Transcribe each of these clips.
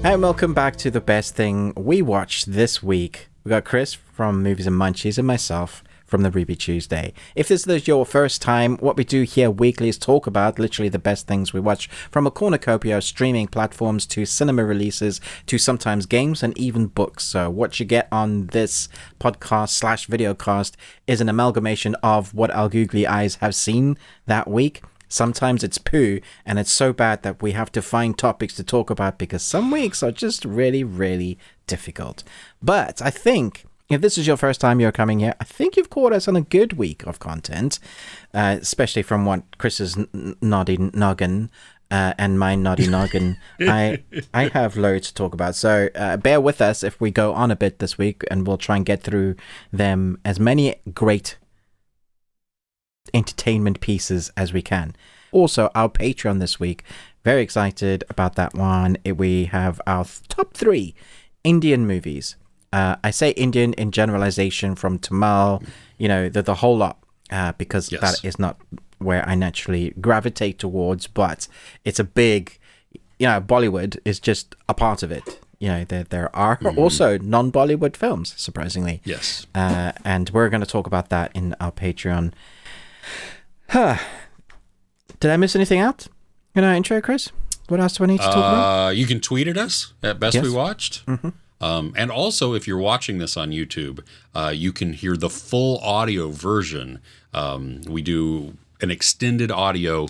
And welcome back to the best thing we watched this week. We got Chris from Movies and Munchies and myself from the Ruby Tuesday. If this is your first time, what we do here weekly is talk about literally the best things we watch from a cornucopia of streaming platforms to cinema releases to sometimes games and even books. So what you get on this podcast/videocast is an amalgamation of what our googly eyes have seen that week. Sometimes it's poo, and it's so bad that we have to find topics to talk about because some weeks are just really, really difficult. But I think if this is your first time you're coming here, I think you've caught us on a good week of content, especially from what Chris's noddy noggin and my noddy noggin. I have loads to talk about, so bear with us if we go on a bit this week, and we'll try and get through them as many great entertainment pieces as we can. Also, our Patreon this week, very excited about that one. We have our top 3 Indian movies. I say Indian in generalization from Tamil, the whole lot, because yes, that is not where I naturally gravitate towards, but it's a big, Bollywood is just a part of it. There are also non-Bollywood films, surprisingly. Yes. And we're going to talk about that in our Patreon. Did I miss anything out in our intro, Chris? What else do I need to talk about? You can tweet at us at Best Yes. We Watched. Mm-hmm. And also, if you're watching this on YouTube, you can hear the full audio version. We do an extended audio,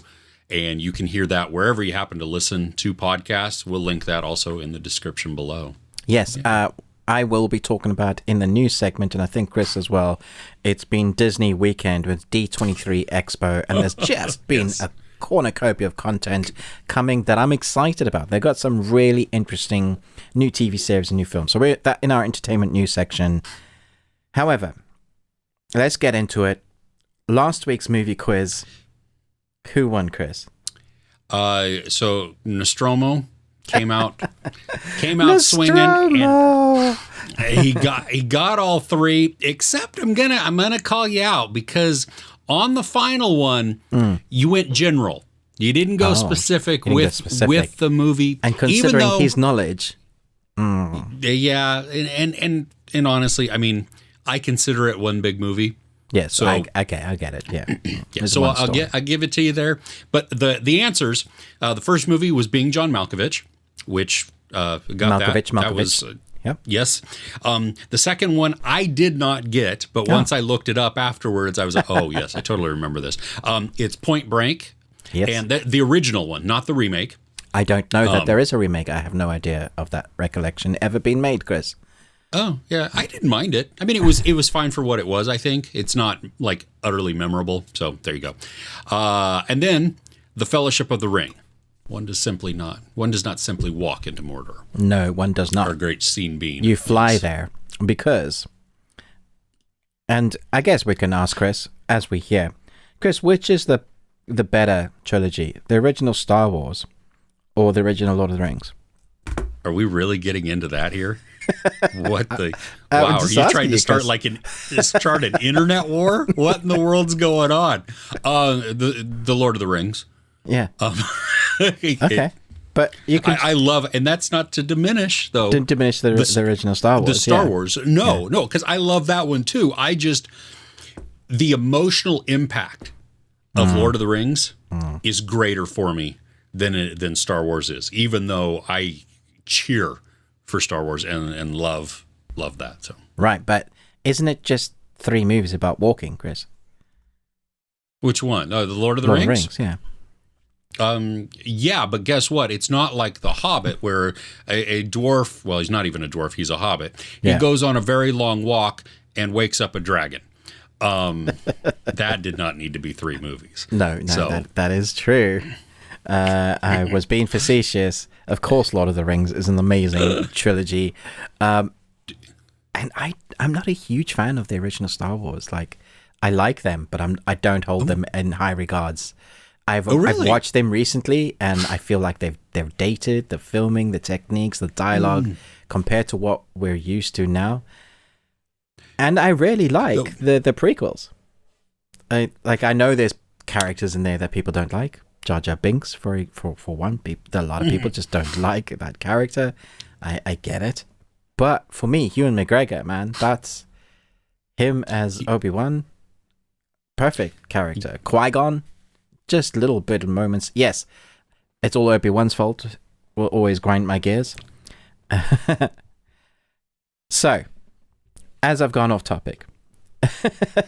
and you can hear that wherever you happen to listen to podcasts. We'll link that also in the description below. Yes. Yeah. I will be talking about in the news segment, and I think Chris as well. It's been Disney weekend with D23 Expo, and there's just been Yes. a cornucopia of content coming that I'm excited about. They've got some really interesting new TV series and new films. So we're that in our entertainment news section. However, let's get into it. Last week's movie quiz. Who won, Chris? So Nostromo came out swinging, and he got all 3. Except I'm gonna call you out because on the final one, you went general. You didn't go specific with the movie, and considering his knowledge. Yeah, and honestly, I mean, I consider it one big movie. Yes, so I get it. Yeah, yeah. So I'll give it to you there. But the answers, the first movie was Being John Malkovich, which got Malkovich. That was yep. Yes. The second one I did not get, but once I looked it up afterwards, I was like, oh yes, I totally remember this. It's Point Blank. Yes. And the original one, not the remake. I don't know that there is a remake. I have no idea of that recollection ever being made, Chris. Oh, yeah. I didn't mind it. I mean, it was fine for what it was, I think. It's not, like, utterly memorable. So, there you go. And then, The Fellowship of the Ring. One does not simply walk into Mordor. No, one does not. Our great scene being. You fly there because... And I guess we can ask Chris, as we hear. Chris, which is the better trilogy? The original Star Wars or the original Lord of the Rings? Are we really getting into that here? What the... Wow, are you trying to start an internet war? What in the world's going on? The Lord of the Rings. Yeah. Okay. But you can... I love... And that's not to diminish, though. Didn't diminish the original Star Wars. The Star Wars. No, because I love that one, too. The emotional impact of Lord of the Rings is greater for me than Star Wars is, even though I cheer for Star Wars and love that. So right, but isn't it just 3 movies about walking, Chris? Which one? Oh, the Lord of the Rings? Yeah. Yeah, but guess what? It's not like The Hobbit where a dwarf, well, he's not even a dwarf, he's a hobbit. He goes on a very long walk and wakes up a dragon. That did not need to be 3 movies. No, that is true. I was being facetious. Of course, Lord of the Rings is an amazing trilogy. And I'm not a huge fan of the original Star Wars. Like, I like them, but I don't hold them in high regards. I've watched them recently, and I feel like they're dated. The filming, the techniques, the dialogue, compared to what we're used to now. And I really like the prequels. I know there's characters in there that people don't like. Jar Jar Binks, for one, a lot of people just don't like that character. I get it. But for me, Ewan McGregor, man, that's him as Obi-Wan. Perfect character. Qui-Gon, just little bit of moments. Yes, it's all Obi-Wan's fault. Will always grind my gears. So, as I've gone off topic.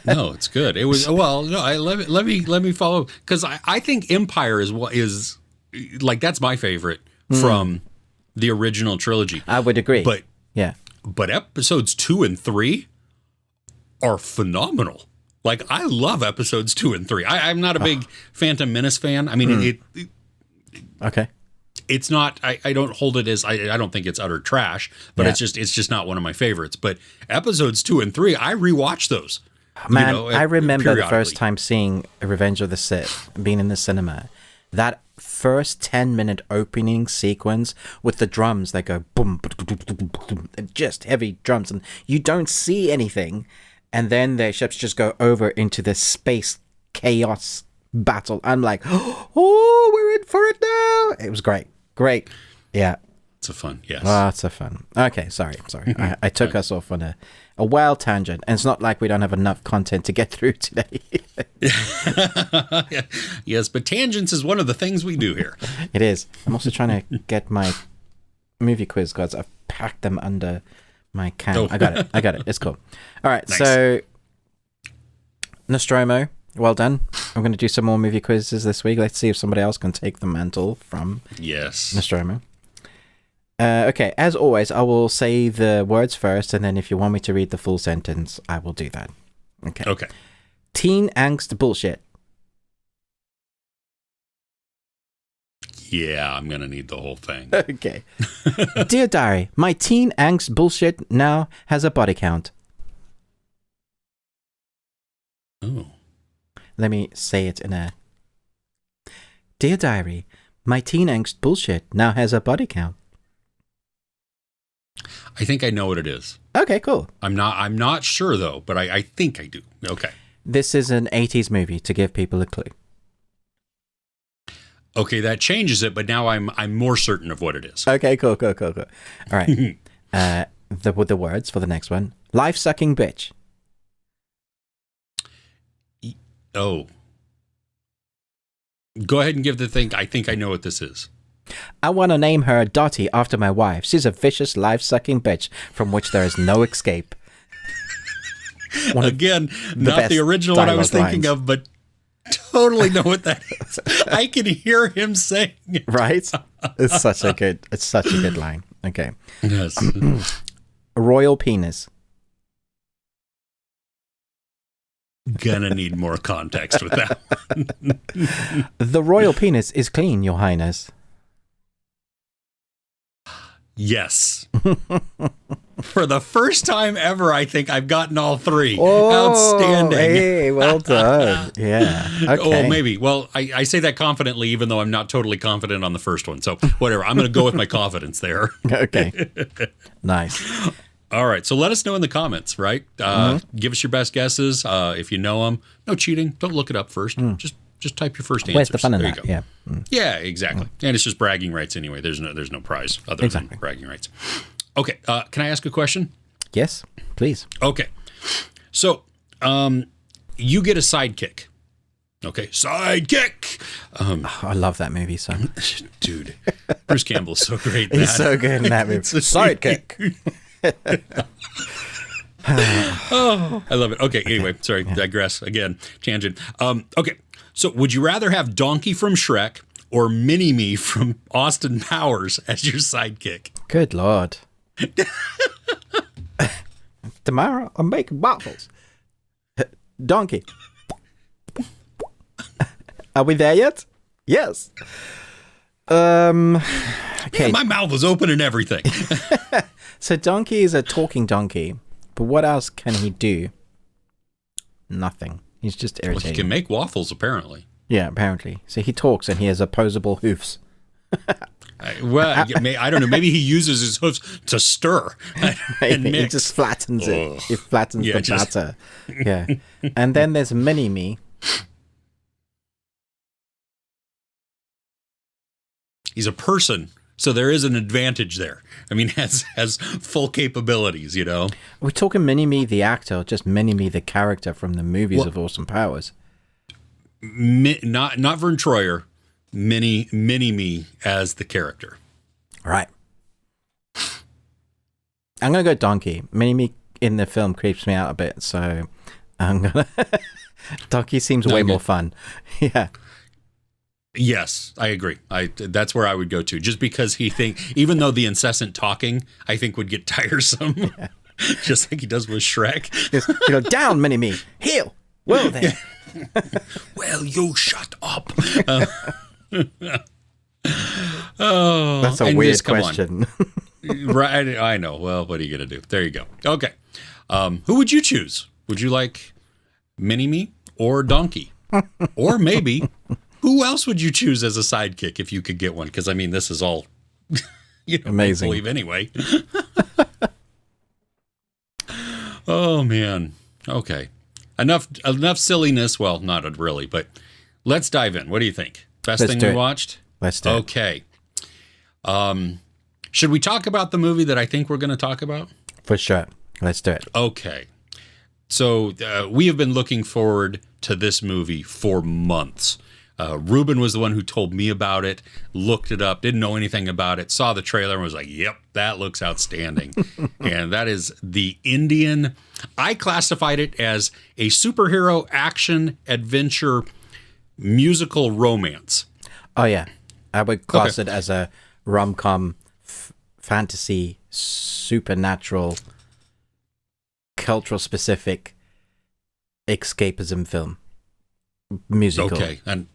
No, it's good. It was well. No, let me follow because I think Empire is what is like that's my favorite from the original trilogy. I would agree. But yeah, but episodes 2 and 3 are phenomenal. Like I love episodes 2 and 3. I'm not a big Phantom Menace fan. I mean, okay. It's not. I don't hold it as. I don't think it's utter trash. But it's just not one of my favorites. But episodes 2 and 3, I rewatch those. Man, I remember the first time seeing Revenge of the Sith, being in the cinema. That first 10-minute opening sequence with the drums that go boom, boom, boom, boom, just heavy drums, and you don't see anything, and then their ships just go over into this space chaos battle. I'm like, oh, we're in for it now. It was great. Yeah. It's a fun, yes. Oh, it's a fun. Okay, sorry. I took us off on a wild tangent, and it's not like we don't have enough content to get through today. Yes, but tangents is one of the things we do here. It is. I'm also trying to get my movie quiz cards. I've packed them under my can. Oh. I got it. It's cool. All right, nice. So Nostromo, well done. I'm going to do some more movie quizzes this week. Let's see if somebody else can take the mantle from Nostromo. Okay, as always, I will say the words first, and then if you want me to read the full sentence, I will do that. Okay. Teen angst bullshit. Yeah, I'm going to need the whole thing. Okay. Dear Diary, my teen angst bullshit now has a body count. Oh. Let me say it in a... Dear Diary, my teen angst bullshit now has a body count. I think I know what it is. Okay, cool. I'm not sure though, but I think I do. Okay. This is an 80s movie to give people a clue. Okay, that changes it, but now I'm more certain of what it is. Okay, cool. All right. The words for the next one. Life-sucking bitch. Oh. Go ahead and give the thing. I think I know what this is. I want to name her Dottie after my wife. She's a vicious, life-sucking bitch from which there is no escape. Again, not the original one I was thinking of, but totally know what that is. I can hear him saying it. Right? It's such a good line. Okay. Yes. Royal penis. Gonna need more context with that one. The royal penis is clean, Your Highness. Yes. For the first time ever, I think I've gotten all three. Oh, outstanding. Hey, well done. Yeah. Okay. Oh, maybe. Well, I say that confidently, even though I'm not totally confident on the first one. So whatever. I'm going to go with my confidence there. Okay. Nice. All right. So let us know in the comments, right? Give us your best guesses. If you know them, no cheating. Don't look it up first. Just type your first answers. Where's the fun in that? Yeah. Yeah, exactly. And it's just bragging rights anyway. There's no prize other than bragging rights. Okay. Can I ask a question? Yes, please. Okay. So, you get a sidekick. Okay. Sidekick. I love that movie, so. Dude, Bruce Campbell's so great. He's so good in that movie. Sidekick. Oh, I love it. Okay. Anyway, sorry. Digress again. Tangent. Okay. So would you rather have Donkey from Shrek or Mini-Me from Austin Powers as your sidekick? Good Lord. Tomorrow I'm making waffles. Donkey. Are we there yet? Yes. Okay. Yeah, my mouth was open and everything. So Donkey is a talking donkey, but what else can he do? Nothing. He's just irritating. Well, he can make waffles, apparently. Yeah, apparently. So he talks and he has opposable hoofs. I don't know. Maybe he uses his hoofs to stir and mix. He just flattens it. He flattens the batter. Yeah. And then there's Mini-Me. He's a person So there is an advantage there. I mean, has full capabilities, you know. We're talking Mini-Me the actor, or just Mini-Me the character from the movies of Austin Powers? Not Vern Troyer, Mini-Me as the character. All right. I'm going to go Donkey. Mini-Me in the film creeps me out a bit, so I'm going to... Donkey seems way more fun. Yeah. Yes, I agree. That's where I would go to, just because even though the incessant talking, I think would get tiresome, just like he does with Shrek. Down, Mini-Me, heel. Well then. Well, you shut up. That's a weird question. Right, I know. Well, what are you gonna do? There you go. Okay, who would you choose? Would you like Mini-Me or Donkey, or maybe? Who else would you choose as a sidekick if you could get one? Because, I mean, this is all amazing. Believe anyway. Oh, man. Okay. Enough silliness. Well, not really, but let's dive in. What do you think? Best thing we watched? Let's do it. Okay. Should we talk about the movie that I think we're going to talk about? For sure. Let's do it. Okay. So we have been looking forward to this movie for months. Ruben was the one who told me about it, looked it up, didn't know anything about it, saw the trailer and was like, yep, that looks outstanding. And that is the Indian. I classified it as a superhero action adventure musical romance. Oh, yeah. I would class it as a rom-com fantasy, supernatural, cultural specific escapism film. Musical. Okay. And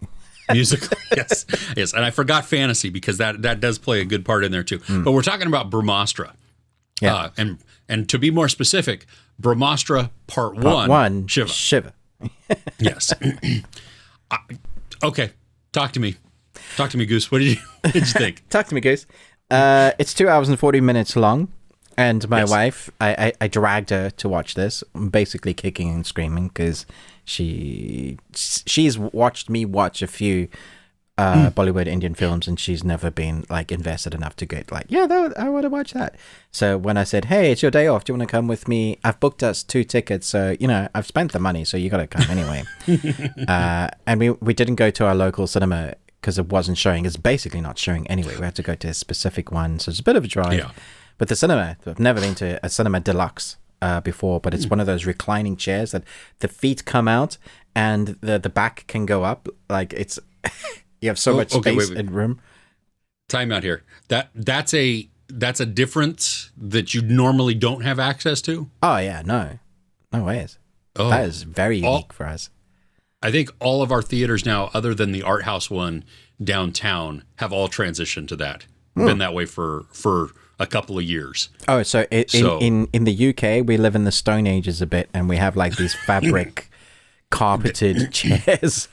musical. Yes. Yes. And I forgot fantasy because that does play a good part in there too. But we're talking about Brahmastra. Yeah. And to be more specific, Brahmastra Part 1, Shiva. Yes. Okay. Talk to me, Goose. What did you think? Talk to me, Goose. It's 2 hours and 40 minutes long. And my wife, I dragged her to watch this, basically kicking and screaming because she's watched me watch a few Bollywood Indian films, and she's never been like invested enough to get like, I want to watch that. So when I said, hey, it's your day off, do you want to come with me? I've booked us 2 tickets, so I've spent the money, so you got to come anyway. And we didn't go to our local cinema because it wasn't showing. It's basically not showing anyway. We had to go to a specific one, so it's a bit of a drive. Yeah. But the cinema, I've never been to a cinema deluxe before, but it's one of those reclining chairs that the feet come out and the back can go up. Like it's, you have so much space and room. Time out here. That's a difference that you normally don't have access to? Oh, yeah. No ways. Oh, that is very unique for us. I think all of our theaters now, other than the art house one downtown, have all transitioned to that. Been that way for a couple of years. Oh, so in the UK, we live in the Stone Ages a bit, and we have like these fabric carpeted chairs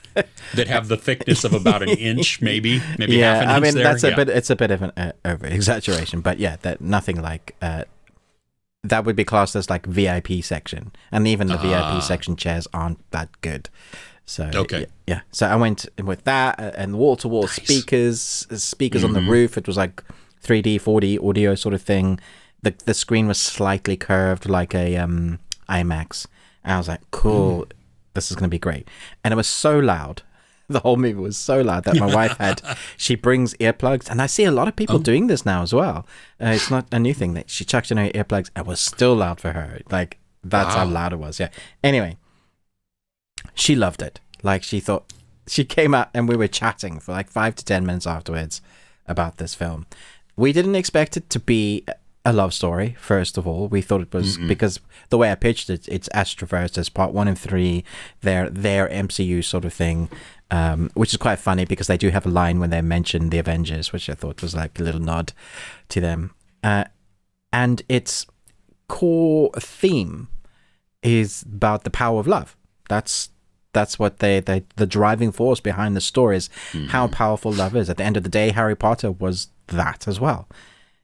that have the thickness of about an inch, maybe half an inch. I mean, there. that's it's a bit of an over exaggeration, but yeah, that nothing like that would be classed as like VIP section, and even the VIP section chairs aren't that good. So yeah. So I went with that and wall-to-wall speakers on the roof. It was like 3D, 4D audio sort of thing. The screen was slightly curved like a IMAX. And I was like, cool, this is going to be great. And it was so loud. The whole movie was so loud that my wife she brings earplugs. And I see a lot of people doing this now as well. It's not a new thing that she chucked in her earplugs. It was still loud for her. Like, that's how loud it was. Yeah. Anyway, she loved it. Like, she thought, she came out and we were chatting for like 5 to 10 minutes afterwards about this film. We didn't expect it to be a love story, first of all. We thought it was, because the way I pitched it, it's astroverse. There's part 1 and 3, their MCU sort of thing, which is quite funny because they do have a line when they mention the Avengers, which I thought was like a little nod to them. And its core theme is about the power of love. That's what the driving force behind the story is, how powerful love is. At the end of the day, Harry Potter was that as well.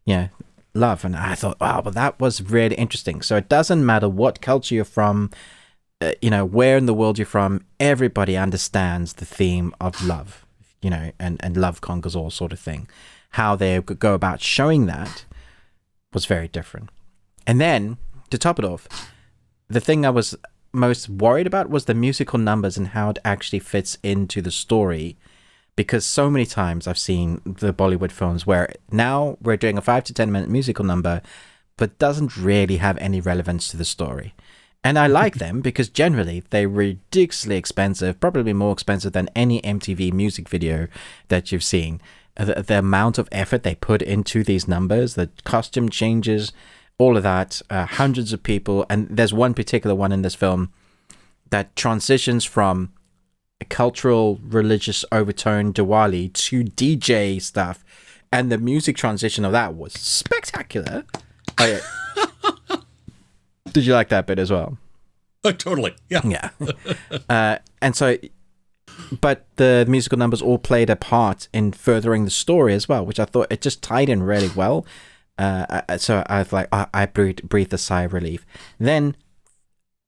Yeah, love. And I thought, wow, but that was really interesting. So it doesn't matter what culture you're from, where in the world you're from, everybody understands the theme of love, and love conquers all sort of thing. how they could go about showing that was very different. And then, to top it off, the thing I was most worried about was the musical numbers and how it actually fits into the story. Because so many times I've seen the Bollywood films where now we're doing a 5 to 10 minute musical number, but doesn't really have any relevance to the story. And I like them because generally they're ridiculously expensive, probably more expensive than any MTV music video that you've seen. The amount of effort they put into these numbers, the costume changes, all of that, hundreds of people. And there's one particular one in this film that transitions from a cultural, religious overtone Diwali to DJ stuff. And the music transition of that was spectacular. Did you like that bit as well? Totally. Yeah. Yeah. And so, but the musical numbers all played a part in furthering the story as well, which I thought it just tied in really well. So I was like, I breathed a sigh of relief. Then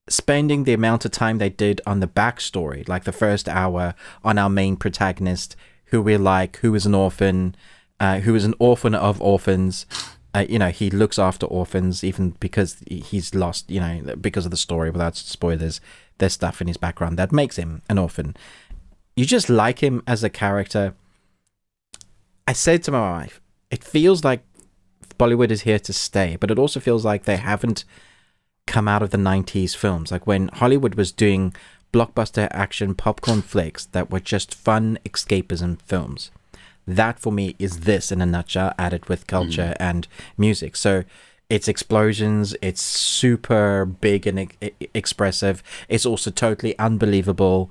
spending the amount of time they did on the backstory, like the first hour on our main protagonist, who we like, who is an orphan of orphans. He looks after orphans even because he's lost, because of the story, without spoilers. There's stuff in his background that makes him an orphan. You just like him as a character. I said to my wife, it feels like Bollywood is here to stay, but it also feels like they haven't come out of the 90s films. Like when Hollywood was doing blockbuster action popcorn flicks that were just fun escapism films. That for me is this in a nutshell, added with culture and music. So it's explosions, it's super big and expressive. It's also totally unbelievable.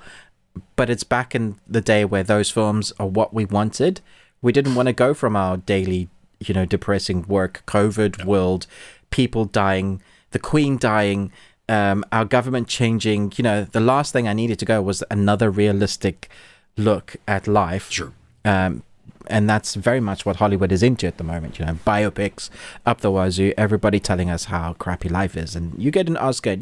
But it's back in the day where those films are what we wanted. We didn't want to go from our daily, depressing work, COVID world, people dying, the Queen dying, our government changing. The last thing I needed to go was another realistic look at life. Sure. And that's very much what Hollywood is into at the moment. Biopics up the wazoo, everybody telling us how crappy life is. And you get an Oscar,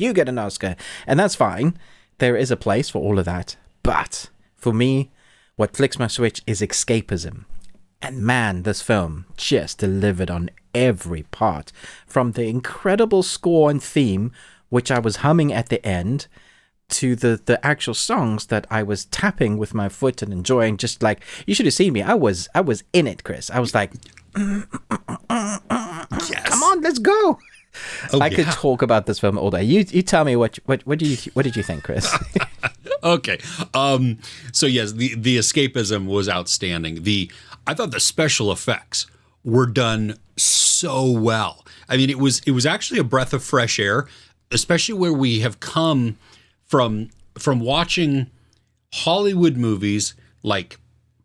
and that's fine. There is a place for all of that. But for me, what flicks my switch is escapism. And man, this film just delivered on every part. From the incredible score and theme, which I was humming at the end, to the actual songs that I was tapping with my foot and enjoying. Just like, you should have seen me. I was in it, Chris. I was like, yes. Come on, let's go. I could talk about this film all day. You tell me what did you think, Chris? Okay. So yes, the escapism was outstanding. I thought the special effects were done so well. I mean, it was actually a breath of fresh air, especially where we have come from watching Hollywood movies like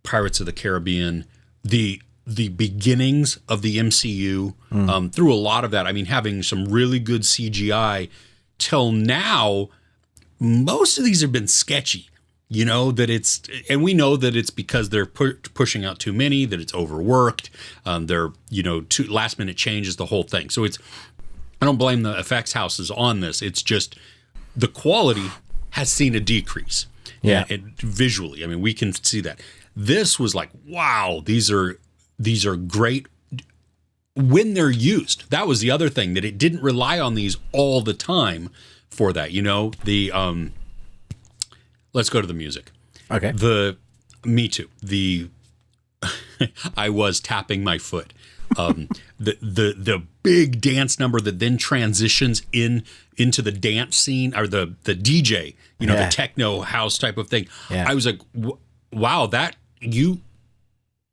Pirates of the Caribbean, the beginnings of the MCU, through a lot of that. I mean, having some really good CGI till now, most of these have been sketchy. And we know that it's because they're pushing out too many, that it's overworked. They're, too last minute changes, the whole thing. So I don't blame the effects houses on this. It's just the quality has seen a decrease. Yeah. And visually, I mean, we can see that. This was like, wow, these are great when they're used. That was the other thing, that it didn't rely on these all the time for that. Let's go to the music. Okay. Me too. I was tapping my foot. The big dance number that then transitions into the dance scene, or the DJ, the techno house type of thing. Yeah. I was like, wow, that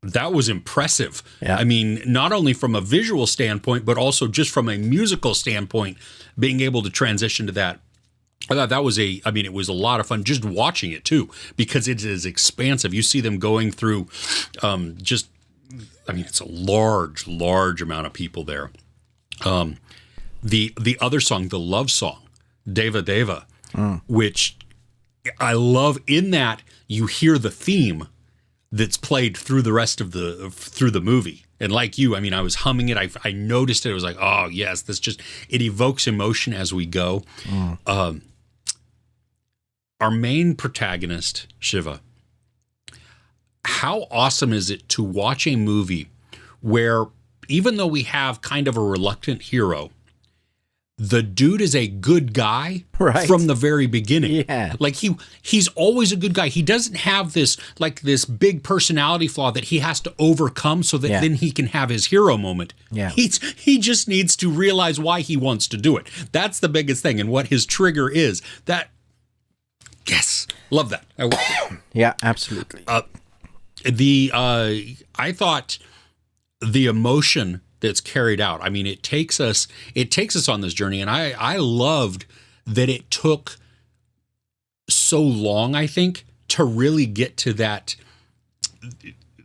was impressive. Yeah. I mean, not only from a visual standpoint, but also just from a musical standpoint, being able to transition to that. I thought that was it was a lot of fun just watching it too, because it is expansive. You see them going through it's a large amount of people there. The other song, the love song, Deva Deva, which I love, in that you hear the theme that's played through the rest of the movie. And like you, I mean, I was humming it. I noticed it. I was like, oh yes, it evokes emotion as we go. Our main protagonist, Shiva, how awesome is it to watch a movie where even though we have kind of a reluctant hero, the dude is a good guy from the very beginning. Yeah. Like he's always a good guy. He doesn't have this big personality flaw that he has to overcome so that then he can have his hero moment. Yeah. He just needs to realize why he wants to do it. That's the biggest thing, and what his trigger is. Yes. Love that. Yeah, absolutely. I thought the emotion that's carried out. I mean, it takes us on this journey, and I loved that it took so long, I think, to really get to that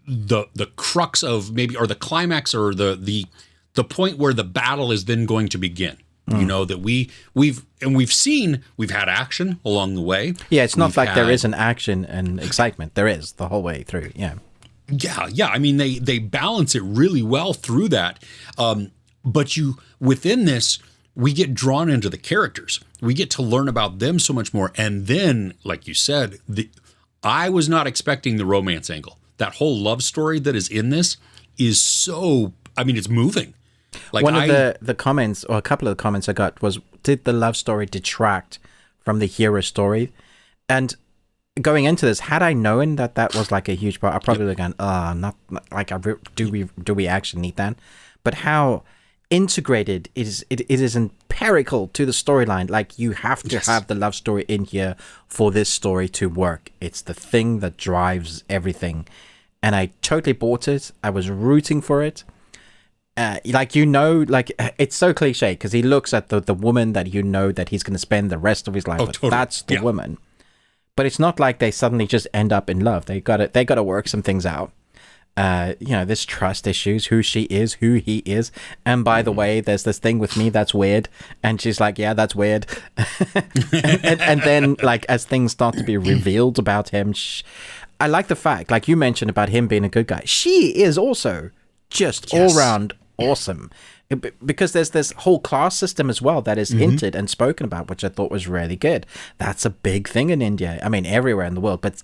the crux of maybe, or the climax, or the point where the battle is then going to begin. You know, that we've had action along the way. Yeah, it's not like there isn't action and excitement. There is the whole way through. Yeah. Yeah. I mean, they balance it really well through that. But within this, we get drawn into the characters. We get to learn about them so much more. And then, like you said, I was not expecting the romance angle. That whole love story that is in this is so, I mean, it's moving. Like one of the comments, or a couple of the comments I got was, did the love story detract from the hero story? And going into this, had I known that was like a huge part, I probably would have gone, not like, do we actually need that? But how integrated it is empirical to the storyline. Like, you have to have the love story in here for this story to work. It's the thing that drives everything. And I totally bought it. I was rooting for it. It's so cliche because he looks at the woman that that he's going to spend the rest of his life with. Totally. That's the woman. But it's not like they suddenly just end up in love. They got to work some things out. There's trust issues, who she is, who he is. And by the way, there's this thing with me that's weird. And she's like, yeah, that's weird. and then, like, as things start to be revealed about him, I like the fact, like you mentioned about him being a good guy. She is also just all around awesome. Because there's this whole class system as well that is hinted and spoken about, which I thought was really good. That's a big thing in India. I mean, everywhere in the world, but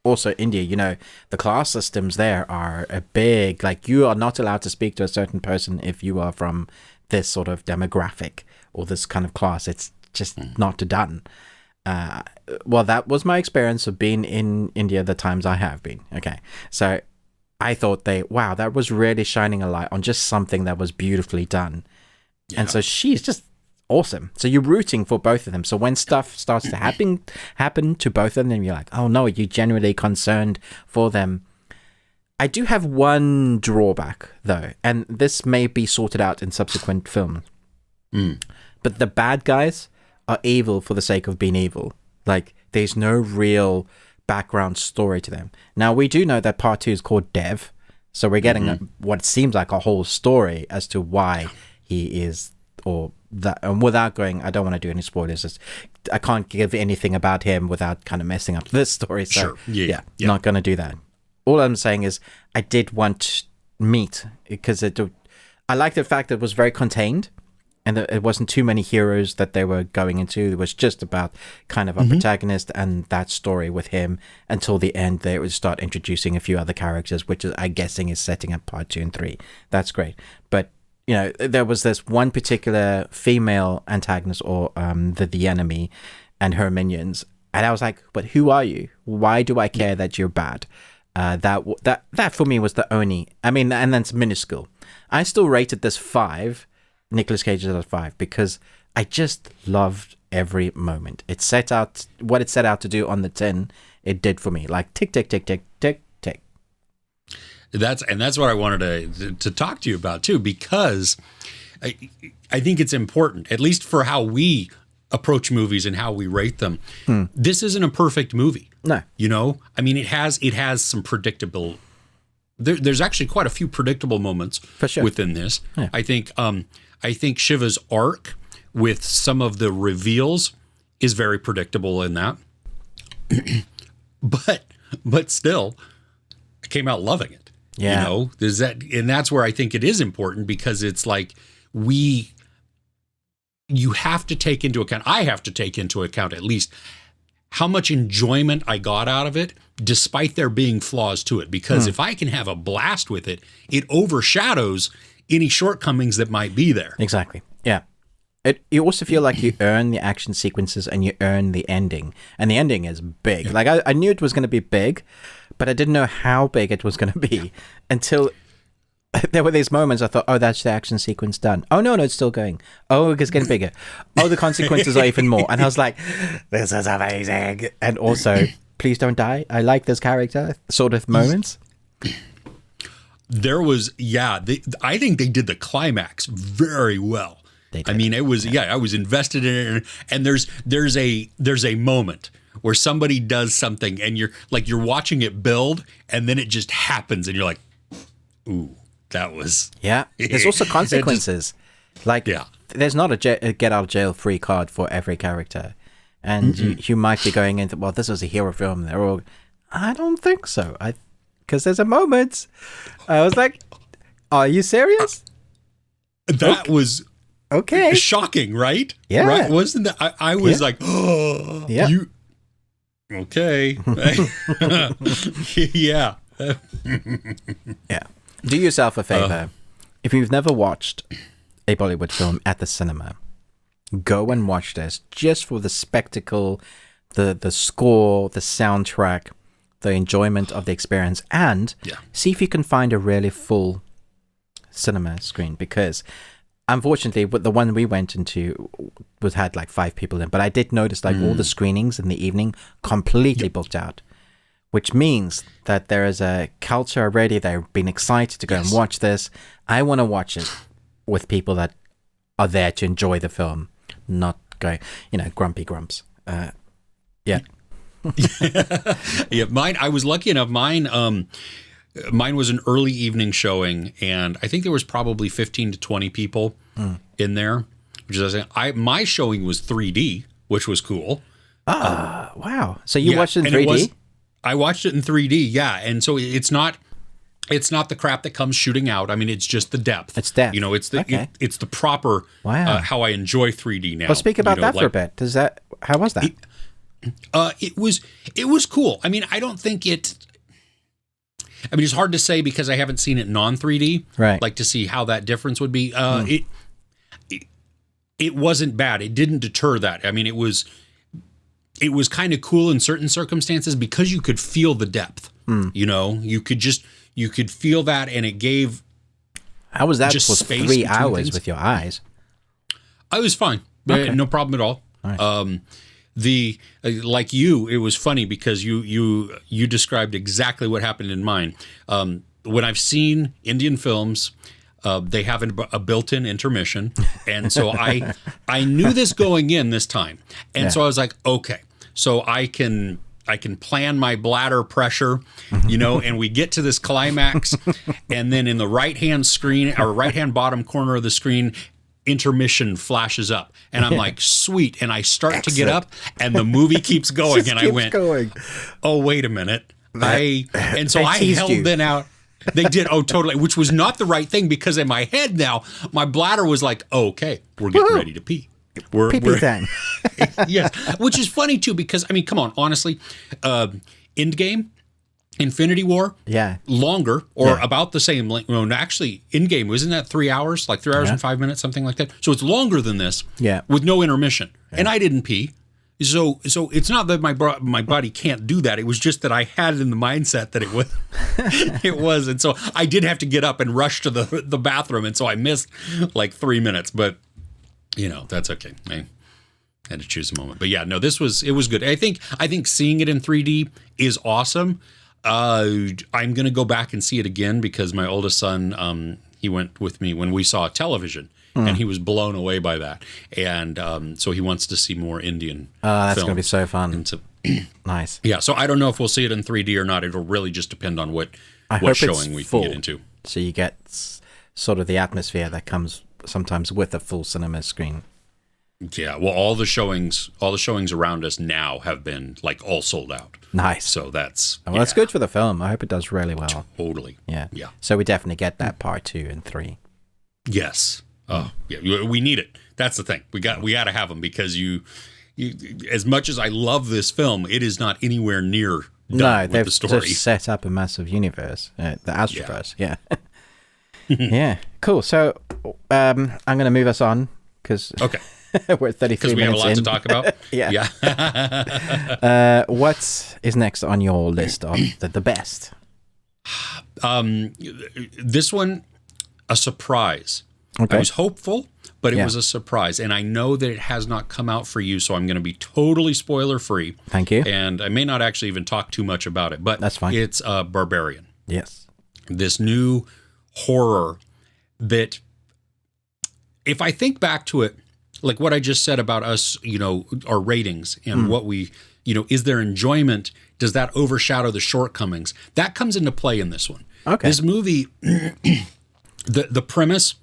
also India, the class systems there are a big, like, you are not allowed to speak to a certain person if you are from this sort of demographic or this kind of class. It's just not done. Well, that was my experience of being in India the times I have been. Okay. So I thought that was really shining a light on just something that was beautifully done. Yeah. And so she's just awesome. So you're rooting for both of them. So when stuff starts to happen to both of them, you're like, oh no, you're genuinely concerned for them. I do have one drawback though, and this may be sorted out in subsequent films. But the bad guys are evil for the sake of being evil. Like, there's no real background story to them. Now, we do know that part 2 is called Dev, so we're getting what seems like a whole story as to why he is, or that. And without going, I don't want to do any spoilers. I can't give anything about him without kind of messing up this story. So yeah. Not going to do that. All I'm saying is I did want meat, because I like the fact that it was very contained. And it wasn't too many heroes that they were going into. It was just about kind of a protagonist and that story with him until the end. They would start introducing a few other characters, which I'm guessing is setting up part 2 and 3. That's great. But, there was this one particular female antagonist, or the enemy and her minions. And I was like, but who are you? Why do I care that you're bad? That for me was the only, and then it's minuscule. I still rated this 5. Nicolas Cage is at 5 because I just loved every moment. It set out what it set out to do on the tin. It did for me, like tick tick tick tick tick tick. That's what I wanted to talk to you about too, because I think it's important, at least for how we approach movies and how we rate them. This isn't a perfect movie. No, it has some predictable. There's actually quite a few predictable moments for sure within this. Yeah. I think Shiva's arc with some of the reveals is very predictable in that. but still, I came out loving it. Yeah. And that's where I think it is important, because it's like you have to take into account, I have to take into account at least how much enjoyment I got out of it, despite there being flaws to it. Because if I can have a blast with it, it overshadows any shortcomings that might be there. Exactly. Yeah. You also feel like you earn the action sequences and you earn the ending. And the ending is big. Yeah. Like, I knew it was going to be big, but I didn't know how big it was going to be until there were these moments I thought, oh, that's the action sequence done. Oh, no, it's still going. Oh, it's getting bigger. Oh, the consequences are even more. And I was like, this is amazing. And also, please don't die. I like this character sort of moments. There was, I think they did the climax very well. I mean, it was, I was invested in it. And there's a moment where somebody does something and you're watching it build and then it just happens and you're like, ooh. That was... Yeah. There's also consequences. There's not a get out of jail free card for every character. And you might be going into, well, this was a hero film. They're all... I don't think so. Because there's a moment. I was like, are you serious? That was... Okay. Shocking, right? Yeah. Right? Wasn't that... I was like, oh, yeah. You... Okay. Yeah. Yeah. Do yourself a favor. If you've never watched a Bollywood film at the cinema, go and watch this just for the spectacle, the score, the soundtrack, the enjoyment of the experience, and see if you can find a really full cinema screen. Because unfortunately, the one we went into had like 5 people in, but I did notice like all the screenings in the evening completely booked out. Which means that there is a culture already. They've been excited to go and watch this. I want to watch it with people that are there to enjoy the film, not go, grumpy grumps. Yeah. Mine. I was lucky enough. Mine was an early evening showing, and I think there was probably 15 to 20 people in there. Which is, my showing was 3D, which was cool. Wow! So you watched it in 3D? I watched it in 3D, yeah. And so it's not the crap that comes shooting out. I mean, it's just the depth. It's depth. It's the proper how I enjoy 3D now. Well, speak about that for a bit. How was that? It was cool. I mean, I don't think it. I mean, it's hard to say because I haven't seen it non 3D. Right. Like to see how that difference would be. It wasn't bad. It didn't deter that. I mean, it was kind of cool in certain circumstances because you could feel the depth. You could feel that, and it gave. How was that for 3 hours with your eyes? I was fine. Okay. No problem at all. Nice. Like you, it was funny because you described exactly what happened in mine. When I've seen Indian films, they have a built-in intermission, and so I knew this going in this time, and so I was like, okay, so I can plan my bladder pressure, and we get to this climax, and then in the right-hand screen or right-hand bottom corner of the screen, intermission flashes up, and I'm like, sweet, and I start to get up, and the movie keeps going, and I went, oh, wait a minute, I held then out. They did, totally, which was not the right thing because in my head now, my bladder was like, okay, we're getting ready to pee. We're time. Yes, which is funny too because, I mean, come on, honestly, Endgame, Infinity War, longer or about the same length. No, actually, Endgame, wasn't that 3 hours? Like 3 hours and 5 minutes, something like that. So it's longer than this with no intermission. Yeah. And I didn't pee. So it's not that my body can't do that. It was just that I had it in the mindset that it was. It was. And so I did have to get up and rush to the bathroom. And so I missed like 3 minutes. But, that's okay. I had to choose a moment. But yeah, no, it was good. I think seeing it in 3D is awesome. I'm going to go back and see it again because my oldest son, he went with me when we saw television. And he was blown away by that. And so he wants to see more Indian that's going to be so fun. Nice. Yeah, so I don't know if we'll see it in 3D or not. It'll really just depend on what showing we can get into. So you get sort of the atmosphere that comes sometimes with a full cinema screen. Yeah, well, all the showings around us now have been like all sold out. Nice. So that's that's good for the film. I hope it does really well. Totally. Yeah. So we definitely get that part 2 and 3. Yes. Oh, yeah. We need it. That's the thing. We got to have them because as much as I love this film, it is not anywhere near done with the story. They've just set up a massive universe, the Astroverse. Yeah. Yeah. Cool. So I'm going to move us on because we're at 33 minutes because we have a lot to talk about. Yeah. What is next on your list of the best? This one, a surprise. Okay. I was hopeful, but it was a surprise. And I know that it has not come out for you, so I'm going to be totally spoiler free. Thank you. And I may not actually even talk too much about it, but that's fine. It's Barbarian. Yes. This new horror that, if I think back to it, like what I just said about us, our ratings and what we, is there enjoyment? Does that overshadow the shortcomings? That comes into play in this one. Okay. This movie, the premise,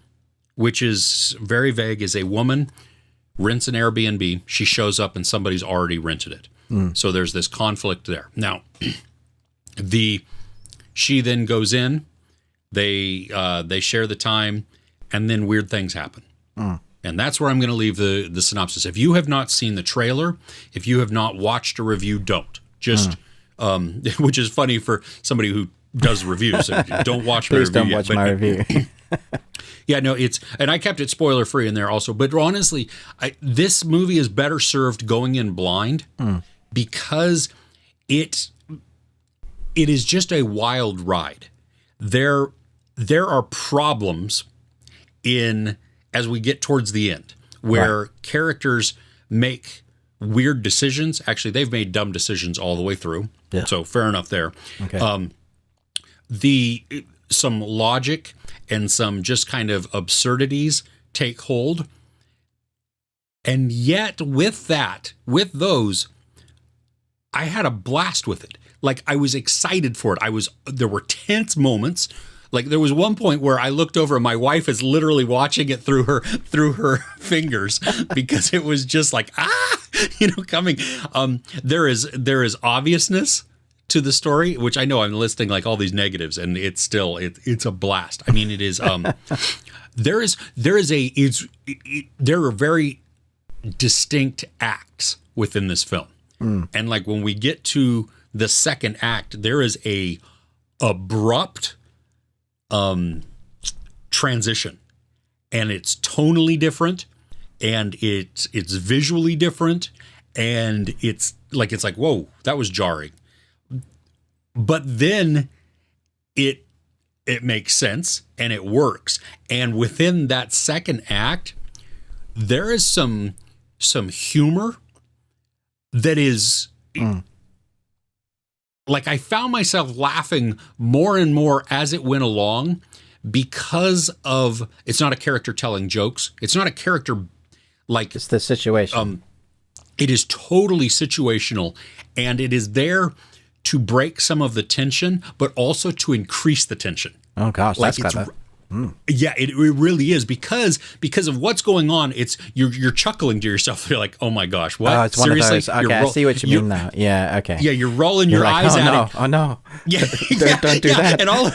which is very vague, is a woman rents an Airbnb. She shows up and somebody's already rented it. So there's this conflict there. Now, she then goes in. They share the time, and then weird things happen. And that's where I'm going to leave the synopsis. If you have not seen the trailer, if you have not watched a review, don't. Just, which is funny for somebody who does reviews. So don't watch my review. Please don't watch my review. Yeah, no, and I kept it spoiler free in there also. But honestly, this movie is better served going in blind because it is just a wild ride. There are problems as we get towards the end where characters make weird decisions. Actually, they've made dumb decisions all the way through. Yeah. So fair enough there. Okay. Some logic and some just kind of absurdities take hold. And yet with those, I had a blast with it. Like, I was excited for it. There were tense moments. Like, there was one point where I looked over and my wife is literally watching it through her fingers because it was just like, coming. There is obviousness to the story, which I know I'm listing like all these negatives, and it's still it's a blast. I mean, it is. There are very distinct acts within this film, and like when we get to the second act, there is a abrupt transition, and it's tonally different, and it's visually different, and it's like whoa, that was jarring. But then it makes sense and it works. And within that second act, there is some humor that is like, I found myself laughing more and more as it went along because of, it's not a character telling jokes. It's not a character like, it's the situation. It is totally situational, and it is there to break some of the tension, but also to increase the tension. Oh gosh, like that's clever. Yeah, it really is because of what's going on. It's you're chuckling to yourself. You're like, oh my gosh, what? Oh, it's seriously? One of those. Okay, I see what you mean now. Yeah, okay. Yeah, you're rolling your eyes at it. Oh no! Yeah, don't do that. And all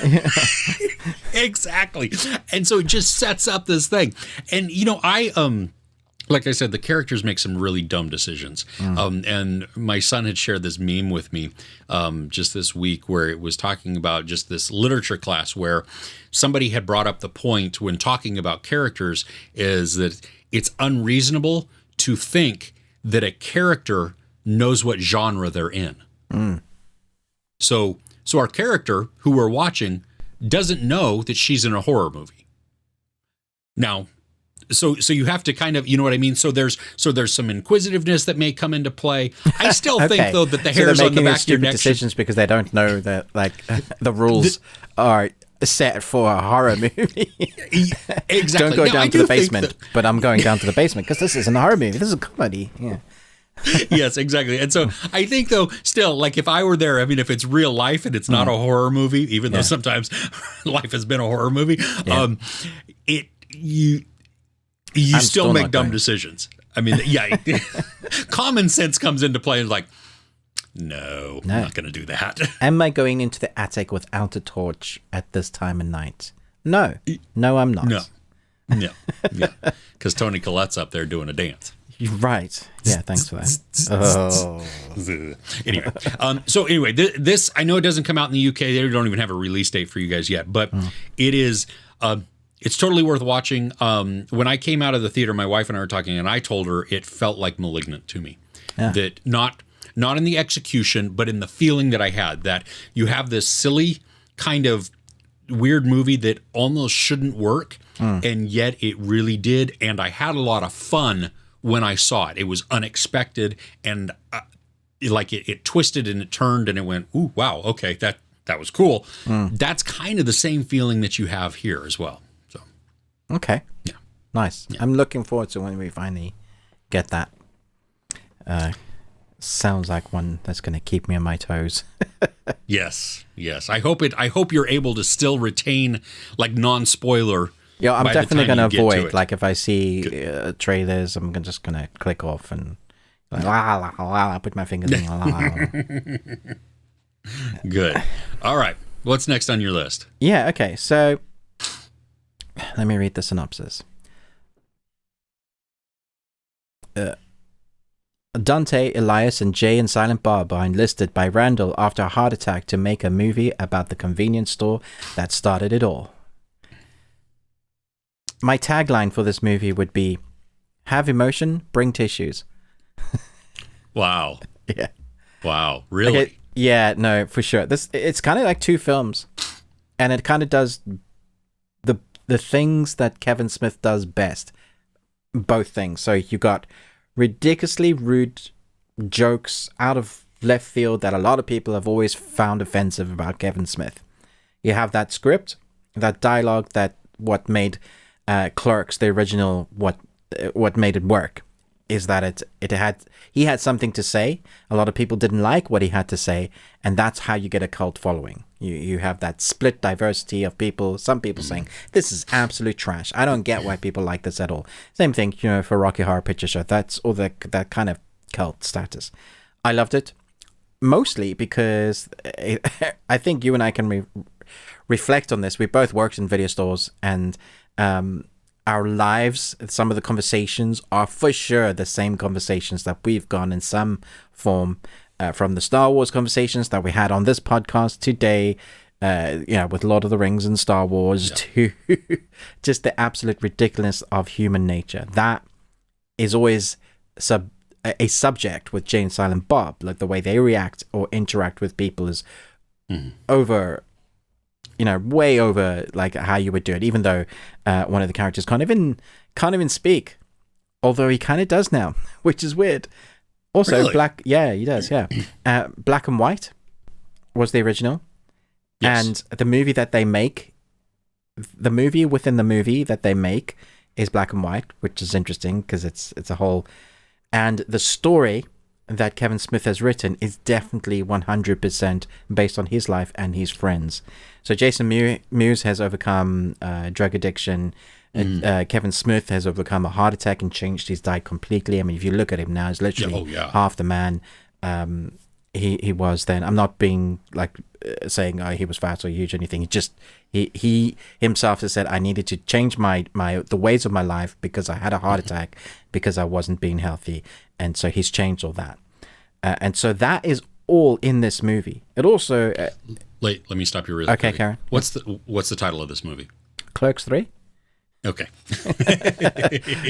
exactly. And so it just sets up this thing. And like I said, the characters make some really dumb decisions. And my son had shared this meme with me just this week where it was talking about just this literature class where somebody had brought up the point when talking about characters is that it's unreasonable to think that a character knows what genre they're in. So our character, who we're watching, doesn't know that she's in a horror movie. Now, So you have to kind of, you know what I mean? So there's some inquisitiveness that may come into play. I still think, though, that the hairs on the back of your neck decisions because they don't know that, like, the rules are set for a horror movie. Exactly. Don't go down to the basement, but I'm going down to the basement because this isn't a horror movie. This is a comedy. Yeah. Yes, exactly. And so I think, though, still, like, if I were there, I mean, if it's real life and it's not a horror movie, even though sometimes life has been a horror movie, you still make dumb decisions. I mean, common sense comes into play and like, no, I'm not going to do that. Am I going into the attic without a torch at this time of night? No, I'm not. No. Because Toni Collette's up there doing a dance. Right. Yeah, thanks for that. Oh. Anyway, this, I know it doesn't come out in the UK. They don't even have a release date for you guys yet, but it is, it's totally worth watching. When I came out of the theater, my wife and I were talking, and I told her it felt like Malignant to me. Yeah. That not in the execution, but in the feeling that I had, that you have this silly kind of weird movie that almost shouldn't work, and yet it really did. And I had a lot of fun when I saw it. It was unexpected, and it twisted and it turned, and it went, ooh, wow, okay, that was cool. That's kind of the same feeling that you have here as well. So, okay, yeah, nice. Yeah. I'm looking forward to when we finally get that. Sounds like one that's going to keep me on my toes. Yes. I hope you're able to still retain like non-spoiler. Yeah, I'm definitely going to avoid, like, if I see trailers, I'm just going to click off and like, put my fingers in. Good. All right. What's next on your list? Yeah, okay. So let me read the synopsis. Dante, Elias, and Jay and Silent Bob are enlisted by Randall after a heart attack to make a movie about the convenience store that started it all. My tagline for this movie would be, have emotion, bring tissues. Wow. Yeah. Wow. Really? Okay. Yeah, no, for sure. It's kind of like two films, and it kind of does the things that Kevin Smith does best. Both things. So you got ridiculously rude jokes out of left field that a lot of people have always found offensive about Kevin Smith. You have that script, that dialogue, that what made Clerks the original, what made it work is that he had something to say. A lot of people didn't like what he had to say, and that's how you get a cult following. You have that split diversity of people. Some people saying this is absolute trash. I don't get why people like this at all. Same thing, for Rocky Horror Picture Show. That's all that kind of cult status. I loved it mostly because I think you and I can reflect on this. We both worked in video stores, and our lives, some of the conversations are for sure the same conversations that we've gone in some form, from the Star Wars conversations that we had on this podcast today, with Lord of the Rings and Star Wars, to just the absolute ridiculousness of human nature. That is always a subject with Jay and Silent Bob. Like the way they react or interact with people is over, way over like how you would do it. Even though one of the characters can't even speak, although he kind of does now, which is weird. Also, really? Black, yeah, he does, yeah. Black and White was the original, yes. And the movie that they make, the movie within the movie that they make is black and white, which is interesting because it's a whole, and the story that Kevin Smith has written is definitely 100% based on his life and his friends. So Jason Mewes has overcome drug addiction. Kevin Smith has overcome a heart attack and changed his diet completely. I mean, if you look at him now, he's literally half the man he was then. I'm not being like saying he was fat or huge or anything. He himself has said, I needed to change the ways of my life because I had a heart attack because I wasn't being healthy. And so he's changed all that. And so that is all in this movie. It also... Let me stop you really quick. Okay, Karen. What's the title of this movie? Clerks 3? Okay.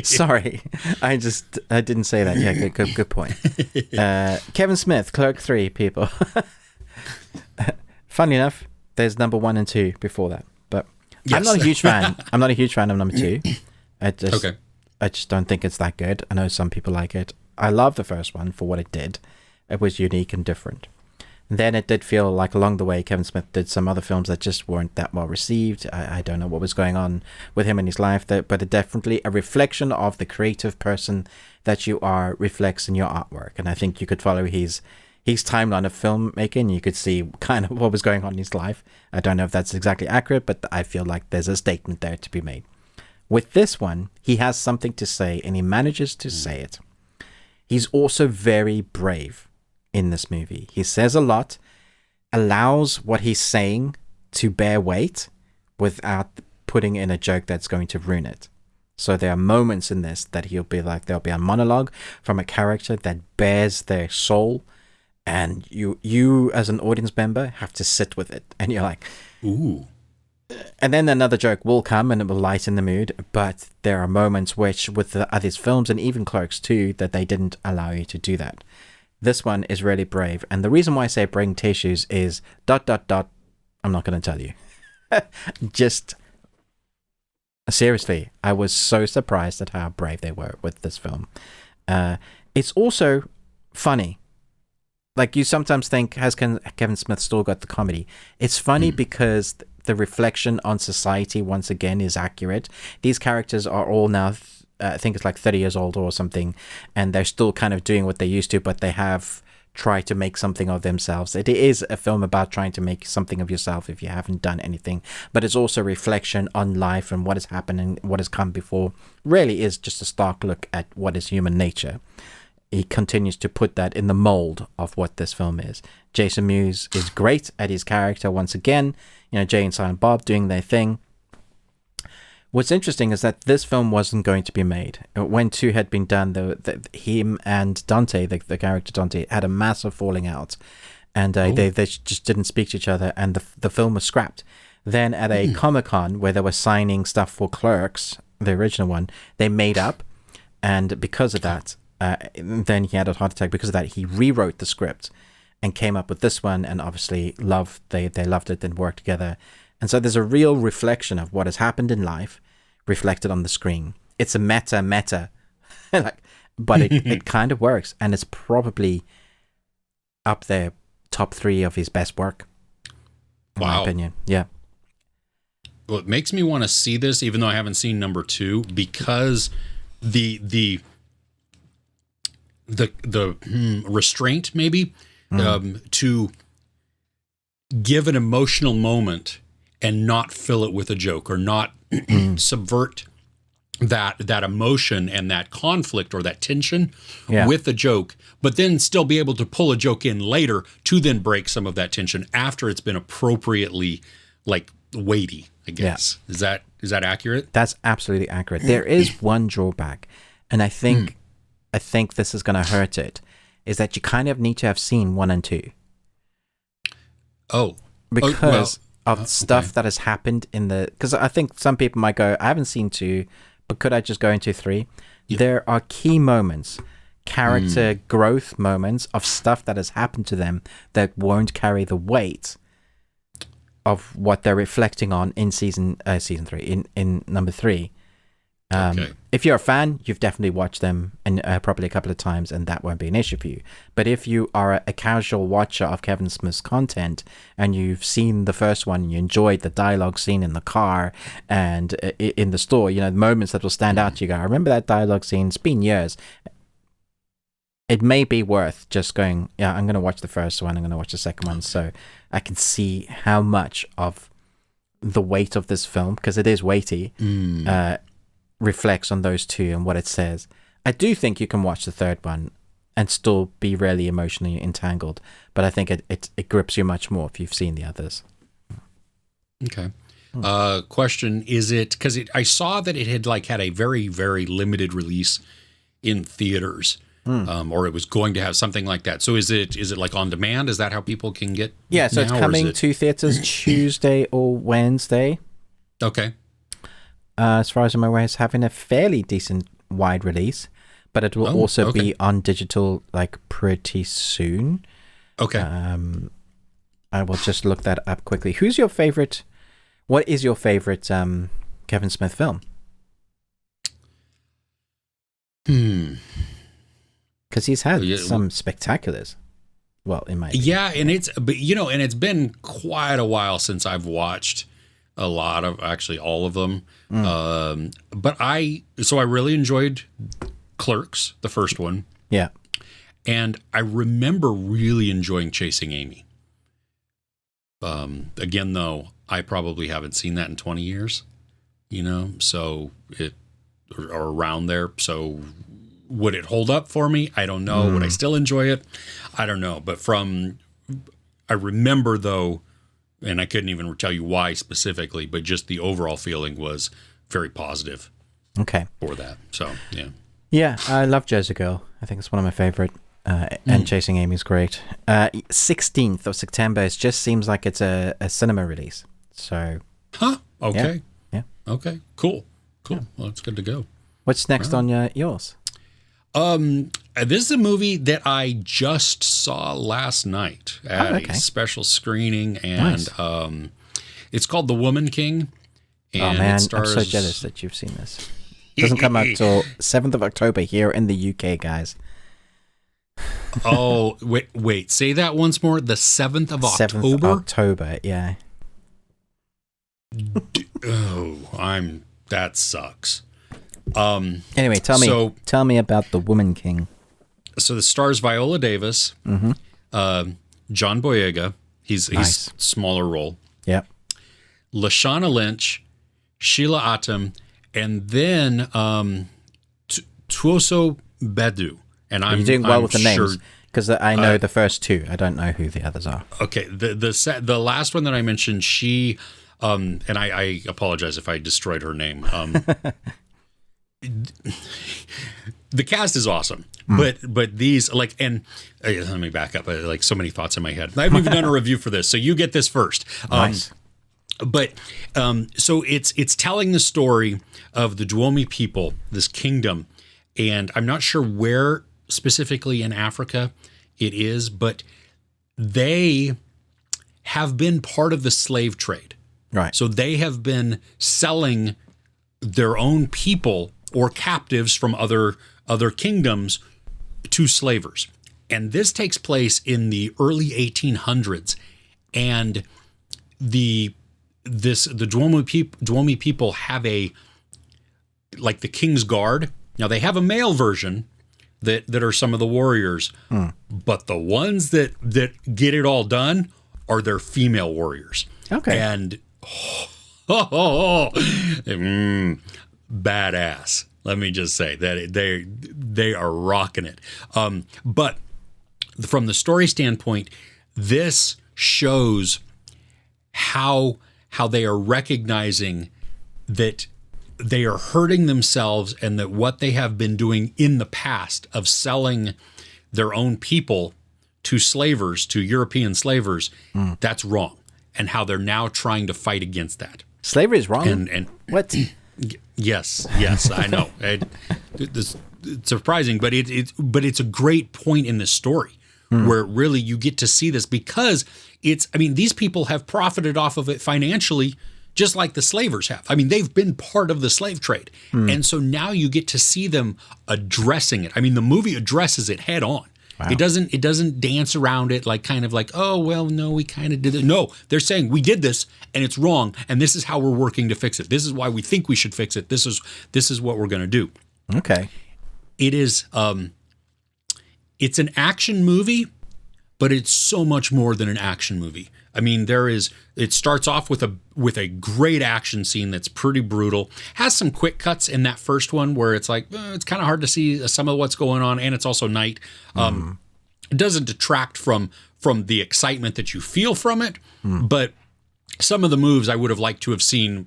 Sorry. I didn't say that. Yeah, good point. Kevin Smith, Clerk 3, people. Funnily enough, there's number 1 and 2 before that. But yes. I'm not a huge fan. I'm not a huge fan of number 2. I just don't think it's that good. I know some people like it. I love the first one for what it did. It was unique and different. And then it did feel like along the way, Kevin Smith did some other films that just weren't that well received. I don't know what was going on with him in his life, but it definitely a reflection of the creative person that you are reflects in your artwork. And I think you could follow his timeline of filmmaking. You could see kind of what was going on in his life. I don't know if that's exactly accurate, but I feel like there's a statement there to be made. With this one, he has something to say, and he manages to say it. He's also very brave in this movie. He says a lot, allows what he's saying to bear weight without putting in a joke that's going to ruin it. So there are moments in this that he'll be like, there'll be a monologue from a character that bears their soul, and you as an audience member have to sit with it, and you're like, ooh. And then another joke will come and it will lighten the mood, but there are moments which, with the others films and even Clerks II, that they didn't allow you to do that. This one is really brave, and the reason why I say bring tissues is ... I'm not going to tell you. Just seriously, I was so surprised at how brave they were with this film. It's also funny. Like, you sometimes think, has Kevin Smith still got the comedy? It's funny because the reflection on society, once again, is accurate. These characters are all now, I think it's like 30 years old or something, and they're still kind of doing what they used to, but they have tried to make something of themselves. It is a film about trying to make something of yourself if you haven't done anything, but it's also reflection on life and what has happened and what has come before. Really is just a stark look at what is human nature. He continues to put that in the mold of what this film is. Jason Mewes is great at his character once again. You know, Jay and Silent Bob doing their thing. What's interesting is that this film wasn't going to be made. When 2 had been done, him and Dante, the character Dante, had a massive falling out. And they just didn't speak to each other, and the film was scrapped. Then at a Comic-Con where they were signing stuff for Clerks, the original one, they made up. And because of that, then he had a heart attack. Because of that, he rewrote the script and came up with this one, and obviously they loved it and worked together. And so there's a real reflection of what has happened in life reflected on the screen. It's a meta but it kind of works, and it's probably up there, top 3 of his best work, in my opinion. Yeah. Well, it makes me want to see this, even though I haven't seen number 2, because the restraint maybe to give an emotional moment and not fill it with a joke, or not subvert that emotion and that conflict or that tension with a joke, but then still be able to pull a joke in later to then break some of that tension after it's been appropriately like weighty, I guess. Yeah. Is that accurate? That's absolutely accurate. There is one drawback, and I think this is going to hurt it, is that you kind of need to have seen 1 and 2. Oh. Because of stuff that has happened in the... Because I think some people might go, I haven't seen 2, but could I just go into 3? Yeah. There are key moments, character growth moments of stuff that has happened to them that won't carry the weight of what they're reflecting on in season 3, in number 3. If you're a fan, you've definitely watched them and probably a couple of times, and that won't be an issue for you. But if you are a casual watcher of Kevin Smith's content and you've seen the first one and you enjoyed the dialogue scene in the car and in the store, you know, the moments that will stand out to you, go, I remember that dialogue scene, it's been years. It may be worth just going, I'm going to watch the first one, I'm going to watch the second one, so I can see how much of the weight of this film, because it is weighty, reflects on those 2 and what it says. I do think you can watch the third one and still be really emotionally entangled, but I think it grips you much more if you've seen the others. Okay. Question, is it, because I saw that it had a very, very limited release in theaters, or it was going to have something like that. So is it like on demand? Is that how people can get? Yeah, so it's coming to theaters Tuesday or Wednesday. Okay. As far as I'm aware, it's having a fairly decent wide release, but it will also be on digital like pretty soon. Okay. I will just look that up quickly. What is your favorite Kevin Smith film? Because he's had some spectaculars. Well, in my opinion. Yeah, and it's been quite a while since I've watched a lot of, actually all of them. But I really enjoyed Clerks, the first one. Yeah. And I remember really enjoying Chasing Amy. Again, though, I probably haven't seen that in 20 years, so or around there. So would it hold up for me? I don't know. Would I still enjoy it? I don't know. But I remember though, and I couldn't even tell you why specifically, but just the overall feeling was very positive Okay. for that. So, yeah. Yeah, I love Jersey Girl. I think it's one of my favorite. And Chasing Amy's great. 16th of September. It just seems like it's a cinema release. So. Huh? Okay. Yeah. Okay. Cool. Well, it's good to go. What's next on yours? This is a movie that I just saw last night at a special screening, and Nice. It's called The Woman King. And Oh man, it stars, I'm so jealous that you've seen this. It doesn't come out till 7th of October here in the UK, guys. Oh, wait, say that once more. The 7th of 7th October? October, yeah. That sucks. Anyway, tell me about The Woman King. So the stars Viola Davis, John Boyega. He's Nice. smaller role. Yep. Lashana Lynch, Sheila Atom, and then Tuoso Bedu. And You're doing well with the sure, names because I know the first two. I don't know who the others are. Okay, the last one that I mentioned, she, and I apologize if I destroyed her name. The cast is awesome, but these let me back up. Like so many thoughts in my head. I haven't even done a review for this, so you get this first. Nice. But so it's telling the story of the Duomi people, this kingdom, and I'm not sure where specifically in Africa it is, but they have been part of the slave trade. Right. So they have been selling their own people or captives from other kingdoms to slavers. And this takes place in the early 1800s. And the Duomi people have the King's Guard. Now they have a male version that are some of the warriors, but the ones that get it all done are their female warriors. Okay. And badass. Let me just say that they are rocking it. But from the story standpoint, this shows how they are recognizing that they are hurting themselves and that what they have been doing in the past of selling their own people to slavers, to European slavers, that's wrong. And how they're now trying to fight against that. Slavery is wrong. And what? Yes, I know. It's surprising, but it's a great point in this story where really you get to see this because these people have profited off of it financially just like the slavers have. I mean, they've been part of the slave trade. And so now you get to see them addressing it. I mean, the movie addresses it head on. Wow. It doesn't dance around it like oh, well, no, we kind of did it. No, they're saying we did this and it's wrong. And this is how we're working to fix it. This is why we think we should fix it. This is what we're going to do. Okay. It is, it's an action movie, but it's so much more than an action movie. I mean, it starts off with a great action scene that's pretty brutal. Has some quick cuts in that first one where it's like, it's kind of hard to see some of what's going on, and it's also night. It doesn't detract from the excitement that you feel from it, but some of the moves I would have liked to have seen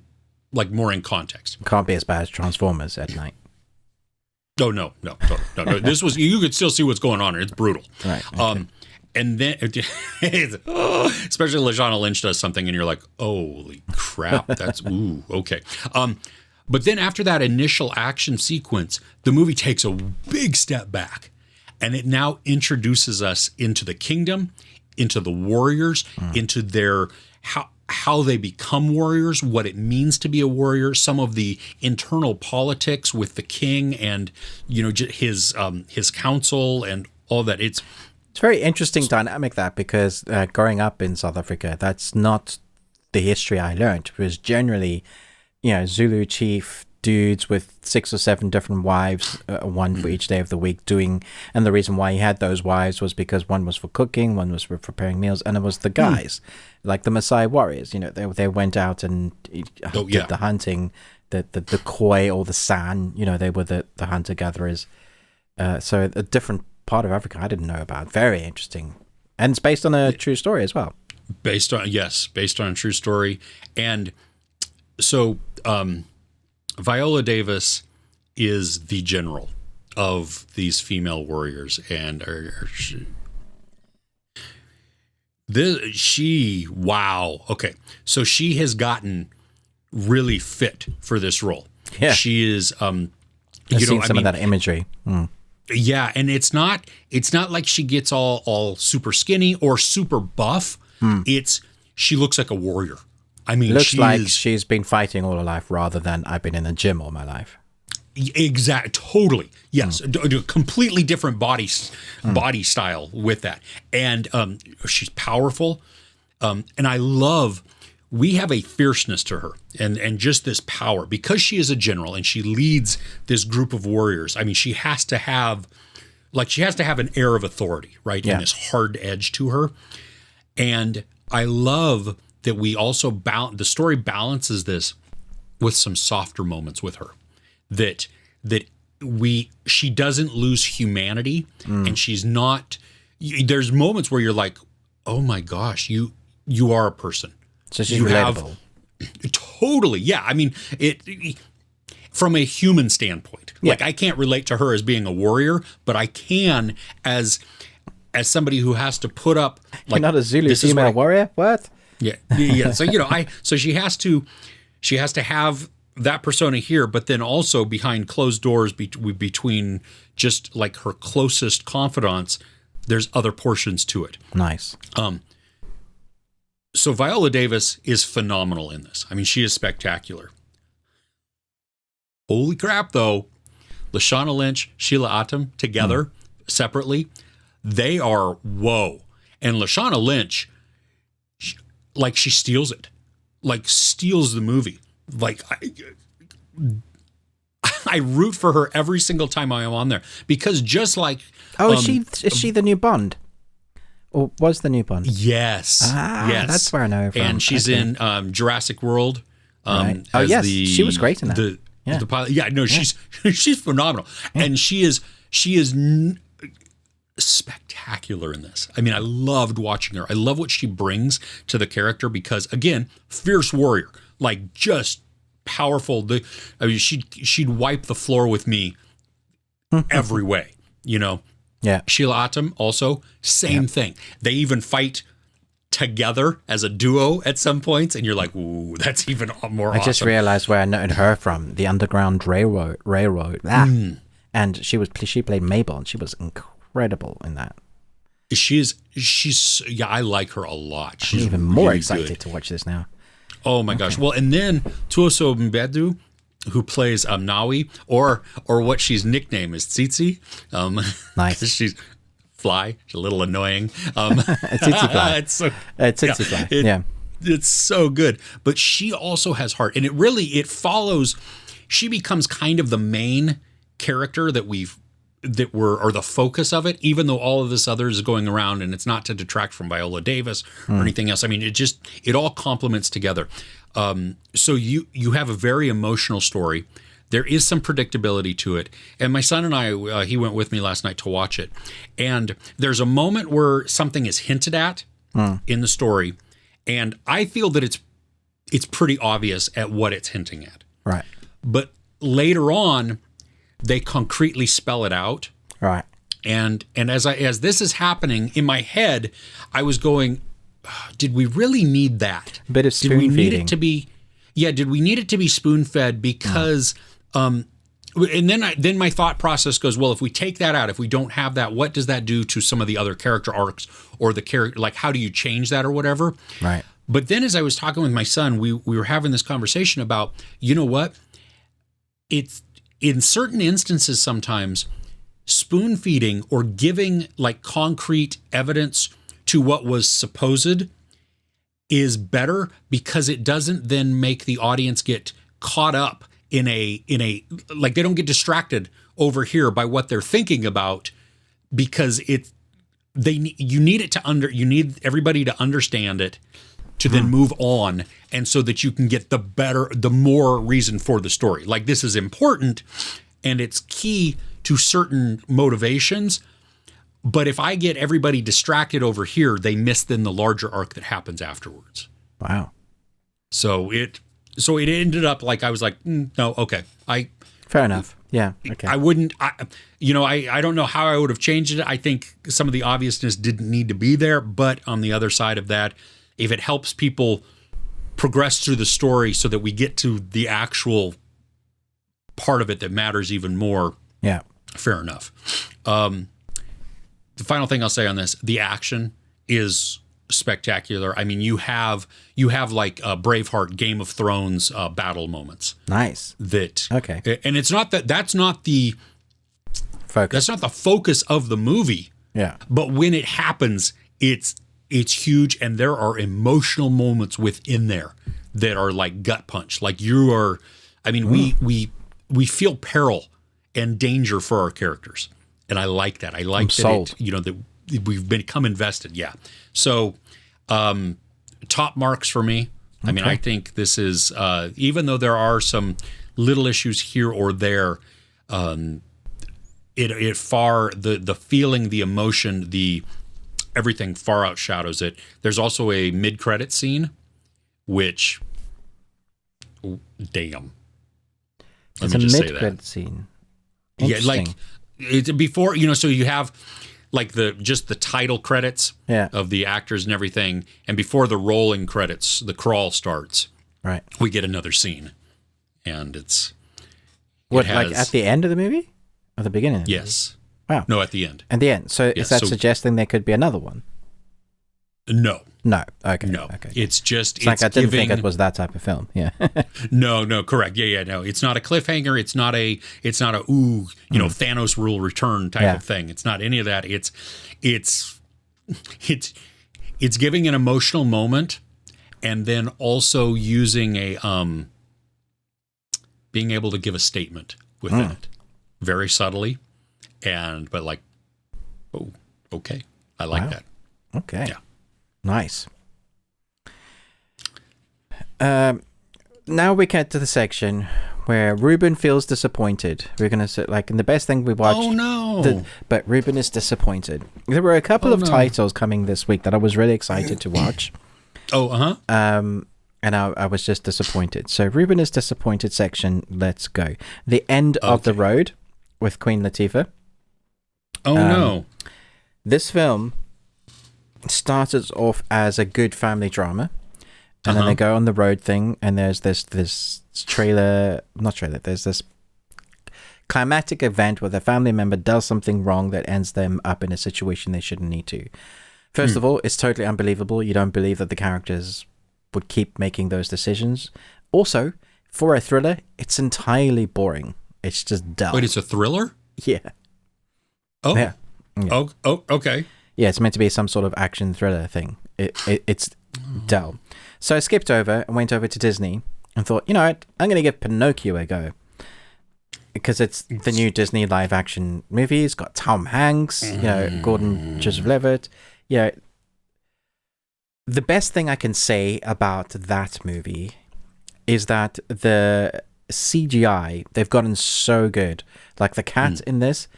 like more in context. Can't be as bad as Transformers at night. Oh, no. This was, you could still see what's going on. It's brutal. Right. Okay. And then, especially Lashana Lynch does something and you're like, holy crap, that's, ooh, okay. But then after that initial action sequence, the movie takes a big step back and it now introduces us into the kingdom, into the warriors, into their, how they become warriors, what it means to be a warrior, some of the internal politics with the king and, his council and all that. It's very interesting dynamic because growing up in South Africa, that's not the history I learned. It was generally, Zulu chief dudes with 6 or 7 different wives, one for each day of the week and the reason why he had those wives was because one was for cooking, one was for preparing meals, and it was the guys, like the Maasai warriors, they went out and did the hunting, the Khoi or the San, they were the hunter-gatherers. So a different part of Africa I didn't know about. Very interesting. And it's based on a true story as well. Based on a true story. And so Viola Davis is the general of these female warriors, and wow. Okay, so she has gotten really fit for this role. Yeah, she is. I've seen some of that imagery. Yeah, and it's not like she gets all super skinny or super buff. She looks like a warrior. I mean, looks like she's been fighting all her life rather than I've been in the gym all my life. Totally. Yes. A completely different body style with that. And she's powerful. And I love, we have a fierceness to her and just this power because she is a general and she leads this group of warriors. I mean, she has to have an air of authority, right? Yeah. And this hard edge to her. And I love that we also the story balances this with some softer moments with her. That she doesn't lose humanity, and she's not. There's moments where you're like, oh my gosh, you are a person. So she's relatable. Totally, yeah. I mean, from a human standpoint. Yeah. Like I can't relate to her as being a warrior, but I can as somebody who has to put up. Like, you're not a Zulu female warrior. What? Yeah. So so she has to have that persona here, but then also behind closed doors between just like her closest confidants, there's other portions to it. Nice. So Viola Davis is phenomenal in this. I mean, she is spectacular. Holy crap, though. Lashana Lynch, Sheila Atom together, separately, they are whoa. And Lashana Lynch, she steals it. Like, steals the movie. Like, I root for her every single time I am on there. Because just like... is she the new Bond? Or was the new Bond? Yes. Yes. That's where I know her from. And she's in Jurassic World. Right. Oh, yes. She was great in that. The pilot. Yeah, no, she's phenomenal. Yeah. And she is spectacular in this. I mean, I loved watching her. I love what she brings to the character because, again, fierce warrior. Like, just powerful. She'd wipe the floor with me every way, Yeah. Sheila Atom also, same thing. They even fight together as a duo at some points, and you're like, ooh, that's even more awesome. I just realized where I noted her from, the Underground Railroad. And she played Mabel, and she was incredible in that. She's I like her a lot. She's I'm even more really excited good to watch this now. Oh my gosh. Well, and then Tuoso Mbedu, who plays Nawi, or what she's nicknamed is Tsitsi. Nice. She's fly. She's a little annoying. Tsitsi fly. It's so, Tsitsi fly. Yeah. It's so good. But she also has heart. And it follows, she becomes kind of the main character or the focus of it, even though all of this other is going around, and it's not to detract from Viola Davis or anything else. I mean, it all complements together. So you have a very emotional story. There is some predictability to it. And my son and I, he went with me last night to watch it. And there's a moment where something is hinted at in the story. And I feel that it's pretty obvious at what it's hinting at. Right. But later on, they concretely spell it out. Right. And as this is happening in my head, I was going, did we really need that? A bit of spoon feeding. Did we need it to be? Yeah. Did we need it to be spoon fed? Because, and then my thought process goes, well, if we take that out, if we don't have that, what does that do to some of the other character arcs or the character? Like, how do you change that or whatever? Right. But then, as I was talking with my son, we were having this conversation about, you know what? It's in certain instances sometimes spoon feeding or giving like concrete evidence to what was supposed is better because it doesn't then make the audience get caught up in a like they don't get distracted over here by what they're thinking about because you need everybody to understand it to then move on, and so that you can get the more reason for the story. Like, this is important and it's key to certain motivations, but if I get everybody distracted over here, they miss then the larger arc that happens afterwards. Wow. So it ended up like I was like, no, okay. Fair enough. Yeah. Okay. I wouldn't, I don't know how I would have changed it. I think some of the obviousness didn't need to be there. But on the other side of that, if it helps people progress through the story so that we get to the actual part of it that matters even more, yeah, fair enough. The final thing I'll say on this, the action is spectacular. I mean, you have like Braveheart, Game of Thrones battle moments. Nice. Okay. And it's not that's not the focus. That's not the focus of the movie. Yeah. But when it happens, it's huge, and there are emotional moments within there that are like gut punch. Like you are, I mean, we feel peril and danger for our characters. And I like that. I like that that we've become invested. Yeah. So, top marks for me. I mean, I think this is, even though there are some little issues here or there, it far, the feeling, the emotion, everything far outshadows it. There's also a mid-credit scene, which, damn. It's a mid-credit scene. Yeah, like, it's before, so you have like the title credits of the actors and everything, and before the rolling credits, the crawl starts. Right. We get another scene, and it's like at the end of the movie, or the beginning? Of the yes. Movie? Wow. No, at the end. At the end. So is that suggesting there could be another one? No. No. Okay. No. Okay. It's just. It's like I didn't think it was that type of film. Yeah. No. Correct. Yeah. No. It's not a cliffhanger. It's not a. Thanos will return type of thing. It's not any of that. It's giving an emotional moment, and then also using being able to give a statement within it, very subtly, but like, oh, okay, I like that. Okay. Yeah. Nice. Now we get to the section where Ruben feels disappointed. We're going to say, like, in the best thing we watched. Oh, no. But Ruben is disappointed. There were a couple of titles coming this week that I was really excited to watch. And I was just disappointed. So Ruben is disappointed section. Let's go. The End of the Road with Queen Latifah. Oh, no. This film started off as a good family drama, and then they go on the road thing, and there's this there's this climatic event where the family member does something wrong that ends them up in a situation they shouldn't need to. First of all, it's totally unbelievable. You don't believe that the characters would keep making those decisions. Also, for a thriller, it's entirely boring. It's just dull. Wait, it's a thriller? Yeah. Oh. Yeah. Oh, okay. Yeah, it's meant to be some sort of action thriller thing. It's dull. So I skipped over and went over to Disney and thought, you know what, I'm going to give Pinocchio a go. Because it's the new Disney live action movie. It's got Tom Hanks, Gordon Joseph Levitt. Yeah. The best thing I can say about that movie is that the CGI, they've gotten so good. Like the cat in this,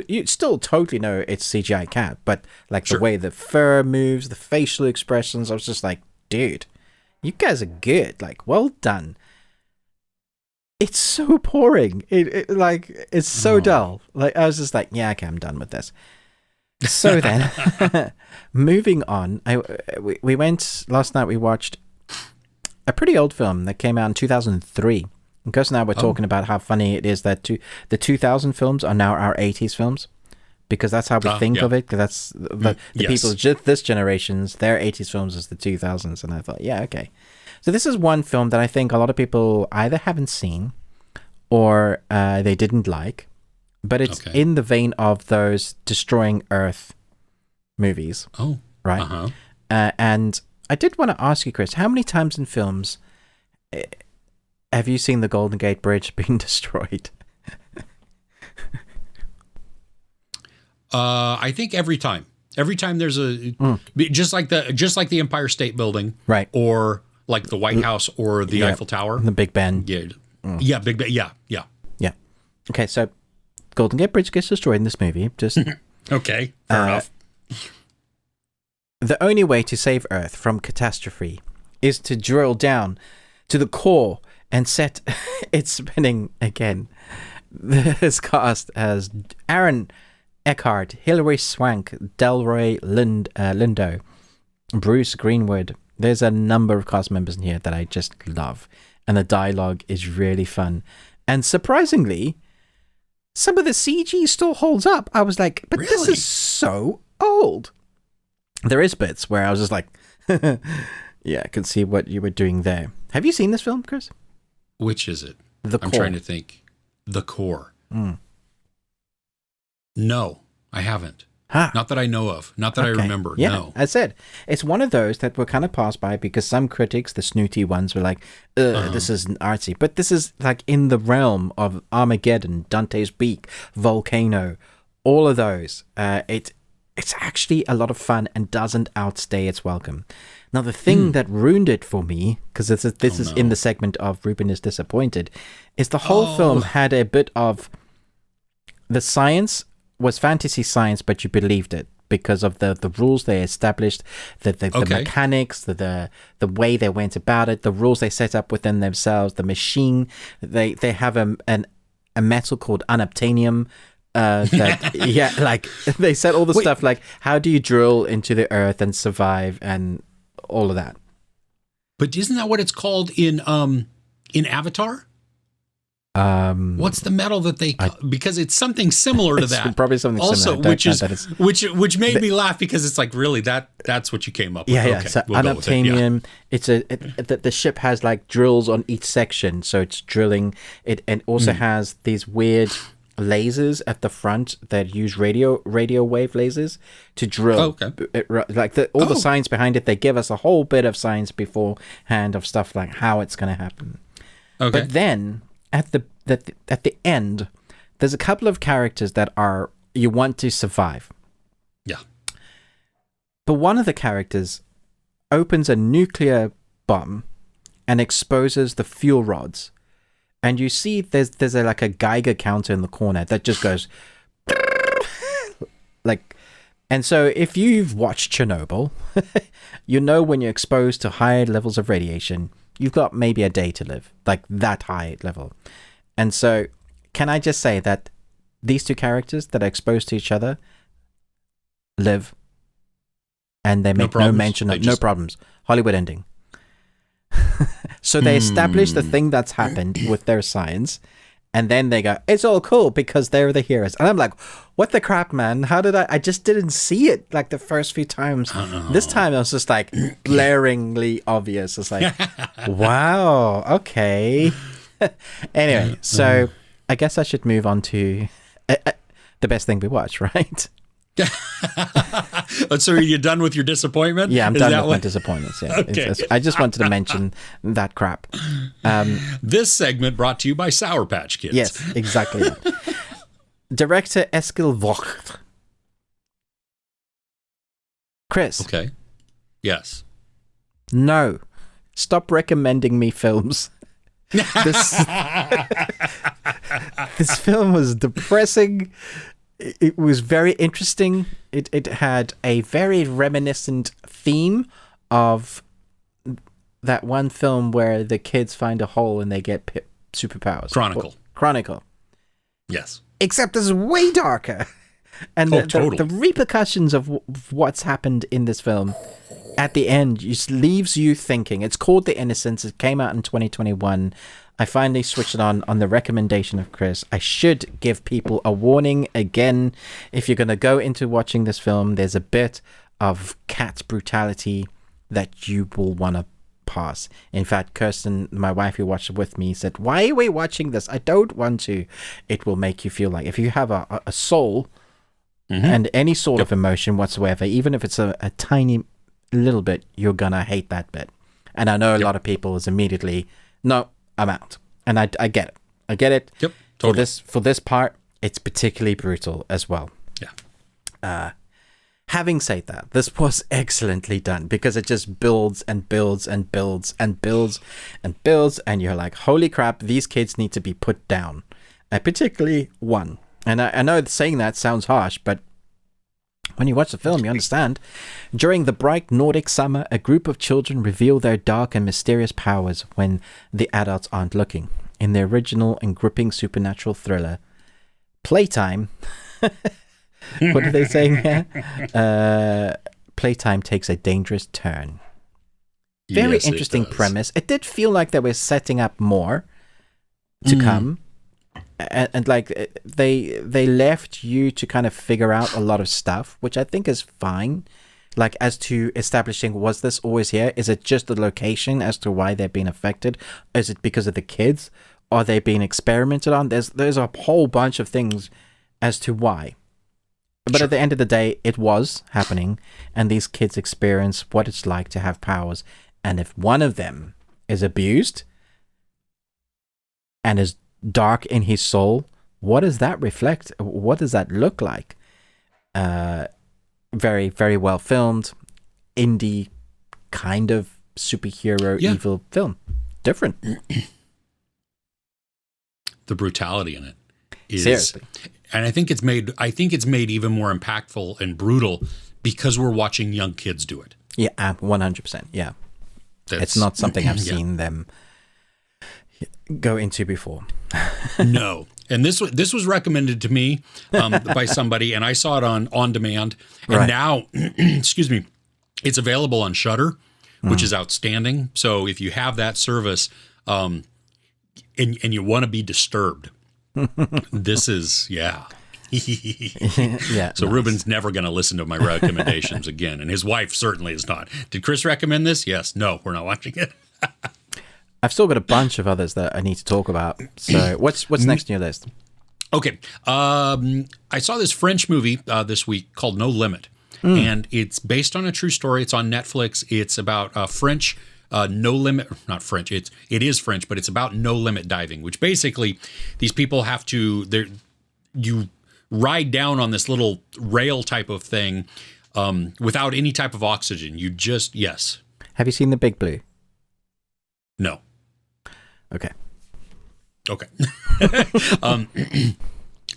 you still totally know it's CGI cat, but like the way the fur moves, the facial expressions, I was just like, dude, you guys are good. Like, well done. It's so boring. It's so dull. Like, I was just like, yeah, okay, I'm done with this. So then, moving on, we went last night. We watched a pretty old film that came out in 2003. And Gus and I were talking about how funny it is that the 2000 films are now our 80s films, because that's how we think of it. Because that's the people just this generation's their 80s films is the 2000s, and I thought, yeah, okay. So this is one film that I think a lot of people either haven't seen or they didn't like, but it's in the vein of those destroying Earth movies. Oh, right. And I did want to ask you, Chris, how many times in films have you seen the Golden Gate Bridge being destroyed? I think every time there's just like the Empire State Building, right, or like the White House or the Eiffel Tower, the Big Ben. Yeah, Big Ben. Yeah. Okay, so Golden Gate Bridge gets destroyed in this movie. Just okay, fair enough. The only way to save Earth from catastrophe is to drill down to the core and set it spinning again. This cast has Aaron Eckhart, Hilary Swank, Delroy Lindo, Bruce Greenwood. There's a number of cast members in here that I just love. And the dialogue is really fun. And surprisingly, some of the CG still holds up. I was like, but this is so old. There is bits where I was just like, yeah, I can see what you were doing there. Have you seen this film, Chris? Which is it? The Core. I'm trying to think. The Core. No, I haven't. Huh. Not that I know of. Not that I remember. Yeah, no. I said it's one of those that were kind of passed by because some critics, the snooty ones, were like, this isn't artsy. But this is like in the realm of Armageddon, Dante's Peak, Volcano, all of those. It's actually a lot of fun and doesn't outstay its welcome. Now, the thing that ruined it for me, because this is in the segment of Ruben is disappointed, is the whole film had a bit of the science was fantasy science, but you believed it because of the rules they established, the mechanics, the way they went about it, the rules they set up within themselves, the machine. They have a metal called unobtainium. Like they said all the stuff like how do you drill into the earth and survive and all of that. But isn't that what it's called in Avatar? What's the metal that they because it's something similar to that. Probably something also, similar. which made me laugh because it's like really that's what you came up with. Yeah. Okay, so unobtainium. The ship has like drills on each section, so it's drilling it, and also has these weird lasers at the front that use radio wave lasers to drill. All the science behind it. They give us a whole bit of science beforehand of stuff like how it's going to happen. Okay. But then at the end, there's a couple of characters that are you want to survive. Yeah. But one of the characters opens a nuclear bomb and exposes the fuel rods. And you see there's like a Geiger counter in the corner that just goes like, and so if you've watched Chernobyl, you know when you're exposed to high levels of radiation, you've got maybe a day to live, like that high level. And so can I just say that these two characters that are exposed to each other live and they make no mention of no problems. Hollywood ending. So they establish the thing that's happened with their science, and then they go, it's all cool because they're the heroes. And I'm like, what the crap, man? How did I just didn't see it like the first few times. This time it was just like blaringly obvious. It's like, wow, okay. Anyway, so I guess I should move on to the best thing we watch, right? So are you done with your disappointment? Yeah, I'm done with my disappointments. Yeah. Okay. I just wanted to mention that crap. This segment brought to you by Sour Patch Kids. Yes, exactly. Director Eskil Vogt. Chris. Okay. Yes. No. Stop recommending me films. This film was depressing. It was very interesting. It had a very reminiscent theme of that one film where the kids find a hole and they get superpowers. Chronicle. Yes. Except it's way darker. And totally. The repercussions of what's happened in this film at the end just leaves you thinking. It's called The Innocents. It came out in 2021. I finally switched it on the recommendation of Chris. I should give people a warning again. If you're going to go into watching this film, there's a bit of cat brutality that you will want to pass. In fact, Kirsten, my wife who watched it with me, said, why are we watching this? I don't want to. It will make you feel like if you have a soul and any sort of emotion whatsoever, even if it's a tiny little bit, you're going to hate that bit. And I know a lot of people is immediately, no, I'm out. And I get it. I get it. Yep. Totally. For this part, it's particularly brutal as well. Yeah. Having said that, this was excellently done because it just builds and builds and builds and builds and builds. And you're like, holy crap, these kids need to be put down. Particularly one. And I know saying that sounds harsh, but when you watch the film, you understand. During the bright Nordic summer, a group of children reveal their dark and mysterious powers when the adults aren't looking. In the original and gripping supernatural thriller, playtime. What are they saying here? Playtime takes a dangerous turn. Very Yes, interesting premise. It did feel like they were setting up more to come. And like they left you to kind of figure out a lot of stuff, which I think is fine. Like, as to establishing, was this always here? Is it just the location as to why they're being affected? Is it because of the kids? Are they being experimented on? There's a whole bunch of things as to why. But at the end of the day, it was happening, and these kids experience what it's like to have powers. And if one of them is abused and is dark in his soul, what does that reflect? What does that look like? Very, very well filmed, indie kind of superhero evil film. Different. The brutality in it is, seriously, and I think it's made even more impactful and brutal because we're watching young kids do it. Yeah, 100%. Yeah, it's not something I've seen them go into before. No. And this was recommended to me by somebody, and I saw it on demand. And now, excuse me, it's available on Shudder, which is outstanding. So if you have that service, and you want to be disturbed, this is yeah. So nice. Ruben's never going to listen to my recommendations again, and his wife certainly is not. Did Chris recommend this? Yes. No, we're not watching it. I've still got a bunch of others that I need to talk about. So what's next on your list? Okay. I saw this French movie this week called No Limit, and it's based on a true story. It's on Netflix. It's about French no limit, not French. It is French, but it's about no limit diving, which basically these people have to, you ride down on this little rail type of thing without any type of oxygen. You just, yes. Have you seen The Big Blue? No. Okay.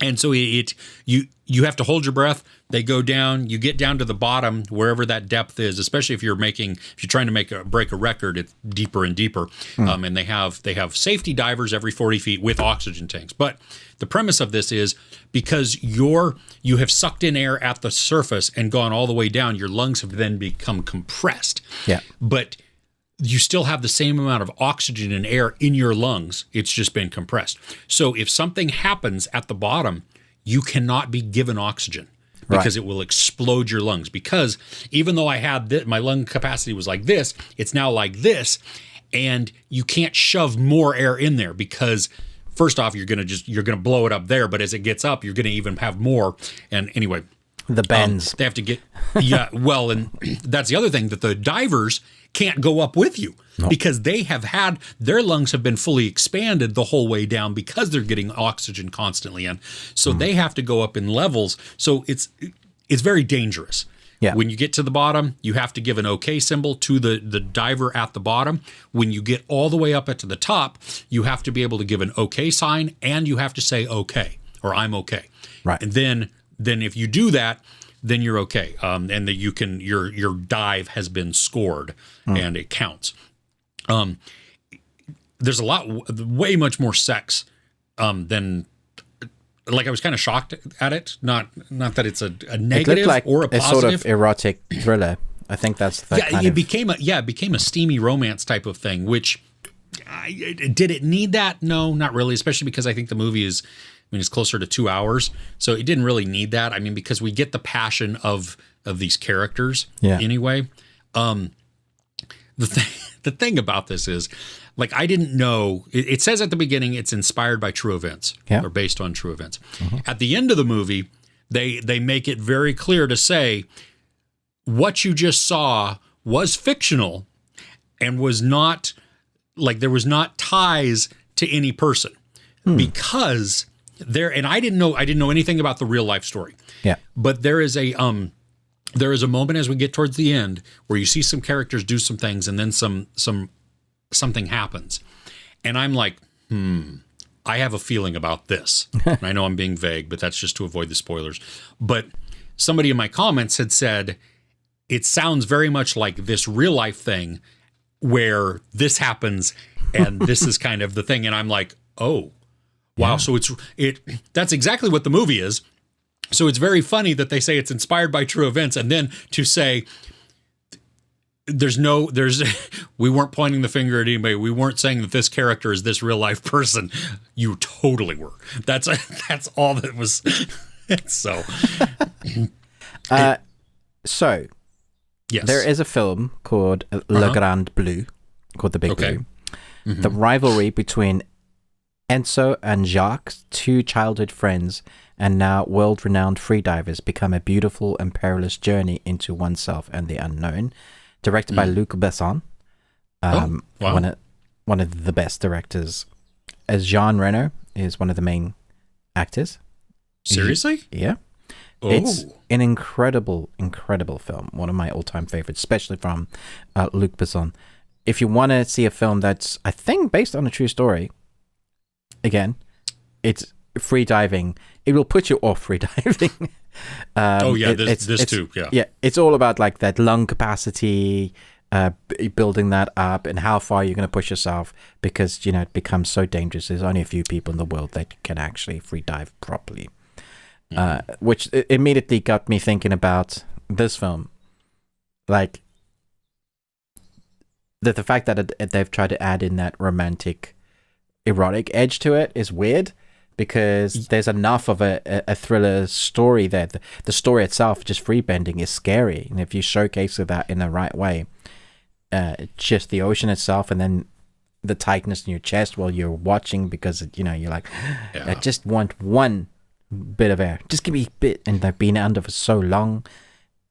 And so you have to hold your breath. They go down. You get down to the bottom, wherever that depth is. Especially if you're trying to break a record, it's deeper and deeper. And they have safety divers every 40 feet with oxygen tanks. But the premise of this is because you have sucked in air at the surface and gone all the way down. Your lungs have then become compressed. Yeah. But you still have the same amount of oxygen and air in your lungs. It's just been compressed. So if something happens at the bottom, you cannot be given oxygen because it will explode your lungs. Because even though I had my lung capacity was like this, it's now like this, and you can't shove more air in there because first off, you're gonna blow it up there. But as it gets up, you're gonna even have more. And anyway, the bends. They have to get well, and that's the other thing, that the divers can't go up with you because they have had their lungs have been fully expanded the whole way down because they're getting oxygen constantly in. So they have to go up in levels. So it's very dangerous. Yeah. When you get to the bottom, you have to give an okay symbol to the diver at the bottom. When you get all the way up to the top, you have to be able to give an okay sign, and you have to say okay or I'm okay. Right. And then if you do that, then you're okay. And that you can, your dive has been scored and it counts. There's way much more sex than, like, I was kind of shocked at it. Not that it's a negative like or a positive. A sort of erotic thriller. I think that's the kind it of... became a steamy romance type of thing, which did it need that? No, not really, especially because I think the movie is, it's closer to 2 hours. So it didn't really need that. Because we get the passion of these characters anyway. The thing about this is, like, I didn't know, it says at the beginning it's inspired by true events or based on true events. At the end of the movie, they make it very clear to say what you just saw was fictional and was not, like, there was not ties to any person because and I didn't know anything about the real life story. Yeah. But there is a moment as we get towards the end where you see some characters do some things and then something happens. And I'm like, I have a feeling about this. And I know I'm being vague, but that's just to avoid the spoilers. But somebody in my comments had said, it sounds very much like this real life thing where this happens and this is kind of the thing. And I'm like, oh, Wow. So that's exactly what the movie is. So it's very funny that they say it's inspired by true events, and then to say we weren't pointing the finger at anybody. We weren't saying that this character is this real life person. You totally were. That's all that was. So, so yes, there is a film called Le Grand Bleu, called The Big Blue. Mm-hmm. The rivalry between Enzo and Jacques, two childhood friends and now world-renowned freedivers, become a beautiful and perilous journey into oneself and the unknown. Directed by Luc Besson, wow. one of the best directors. As Jean Reno is one of the main actors. Seriously? Yeah. Oh. It's an incredible, incredible film. One of my all-time favorites, especially from Luc Besson. If you want to see a film that's, I think, based on a true story, again, it's free diving. It will put you off free diving. This too. Yeah, it's all about like that lung capacity, building that up, and how far you're going to push yourself, because it becomes so dangerous. There's only a few people in the world that can actually free dive properly, which immediately got me thinking about this film, like the fact that they've tried to add in that romantic, erotic edge to it is weird. Because there's enough of a thriller story there. The story itself, just freebending, is scary. And if you showcase that in the right way, just the ocean itself, and then the tightness in your chest while you're watching, because, you're like, I just want one bit of air. Just give me a bit. And they've been under for so long.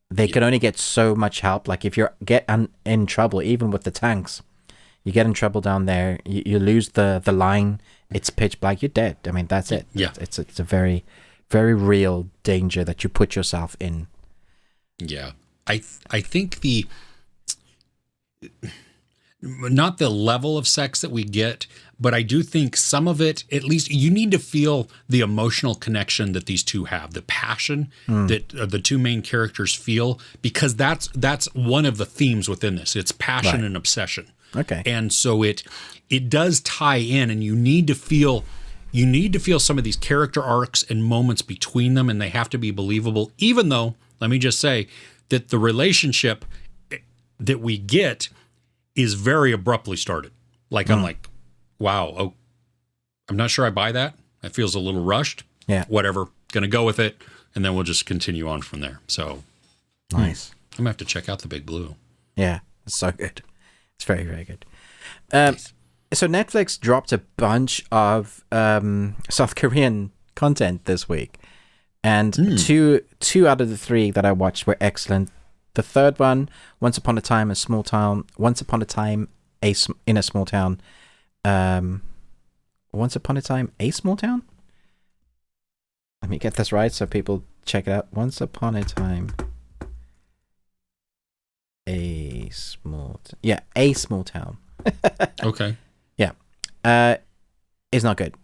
They can only get so much help. Like if you get in trouble, even with the tanks, you get in trouble down there, you lose the line. It's pitch black. You're dead. I mean, that's it. Yeah, it's a very, very real danger that you put yourself in. Yeah, I think not the level of sex that we get, but I do think some of it, at least, you need to feel the emotional connection that these two have, the passion that the two main characters feel, because that's one of the themes within this. It's passion and obsession. Okay. And so it does tie in, and you need to feel some of these character arcs and moments between them, and they have to be believable, even though, let me just say, that the relationship that we get is very abruptly started. Like, I'm like, wow, I'm not sure I buy that. It feels a little rushed. Yeah. Whatever. Going to go with it, and then we'll just continue on from there. So, nice. I'm going to have to check out The Big Blue. Yeah, it's so good. It's very, very good. So Netflix dropped a bunch of South Korean content this week, and two out of the three that I watched were excellent. The third one, Once Upon a Time, in a Small Town. Once Upon a Time, in a Small Town. Once Upon a Time, a Small Town? Let me get this right so people check it out. Once Upon a Time, a Small Town. Okay. Yeah. It's not good.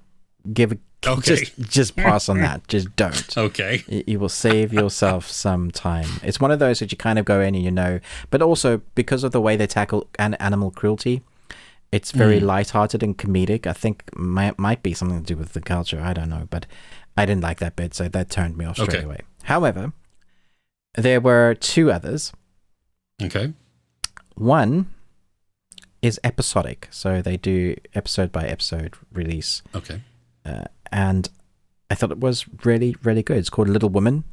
Okay. Just pass on that. Just don't. Okay. You will save yourself some time. It's one of those that you kind of go in and but also because of the way they tackle animal cruelty, it's very lighthearted and comedic. I think might be something to do with the culture. I don't know, but I didn't like that bit, so that turned me off straight away. However, there were two others. Okay. One is episodic, so they do episode by episode release. Okay. And I thought it was really, really good. It's called Little Woman.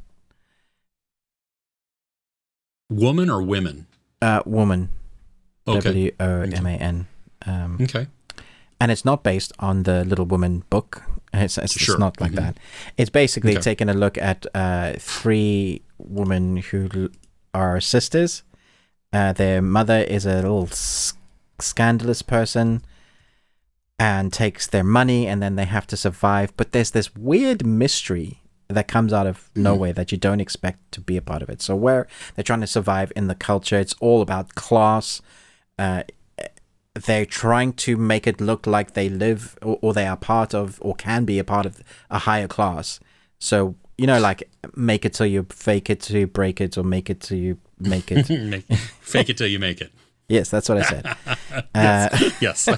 Woman or women? Woman. Okay. WOMAN. Okay. And it's not based on the Little Woman book. It's not like that. It's basically taking a look at three women who are sisters. Their mother is a little scandalous person and takes their money, and then they have to survive. But there's this weird mystery that comes out of nowhere that you don't expect to be a part of it. So where they're trying to survive in the culture, it's all about class. They're trying to make it look like they live or they are part of or can be a part of a higher class. So, like make it till you fake it till you break it, or make it till you make it. Fake it till you make it. Yes, that's what I said. Yes.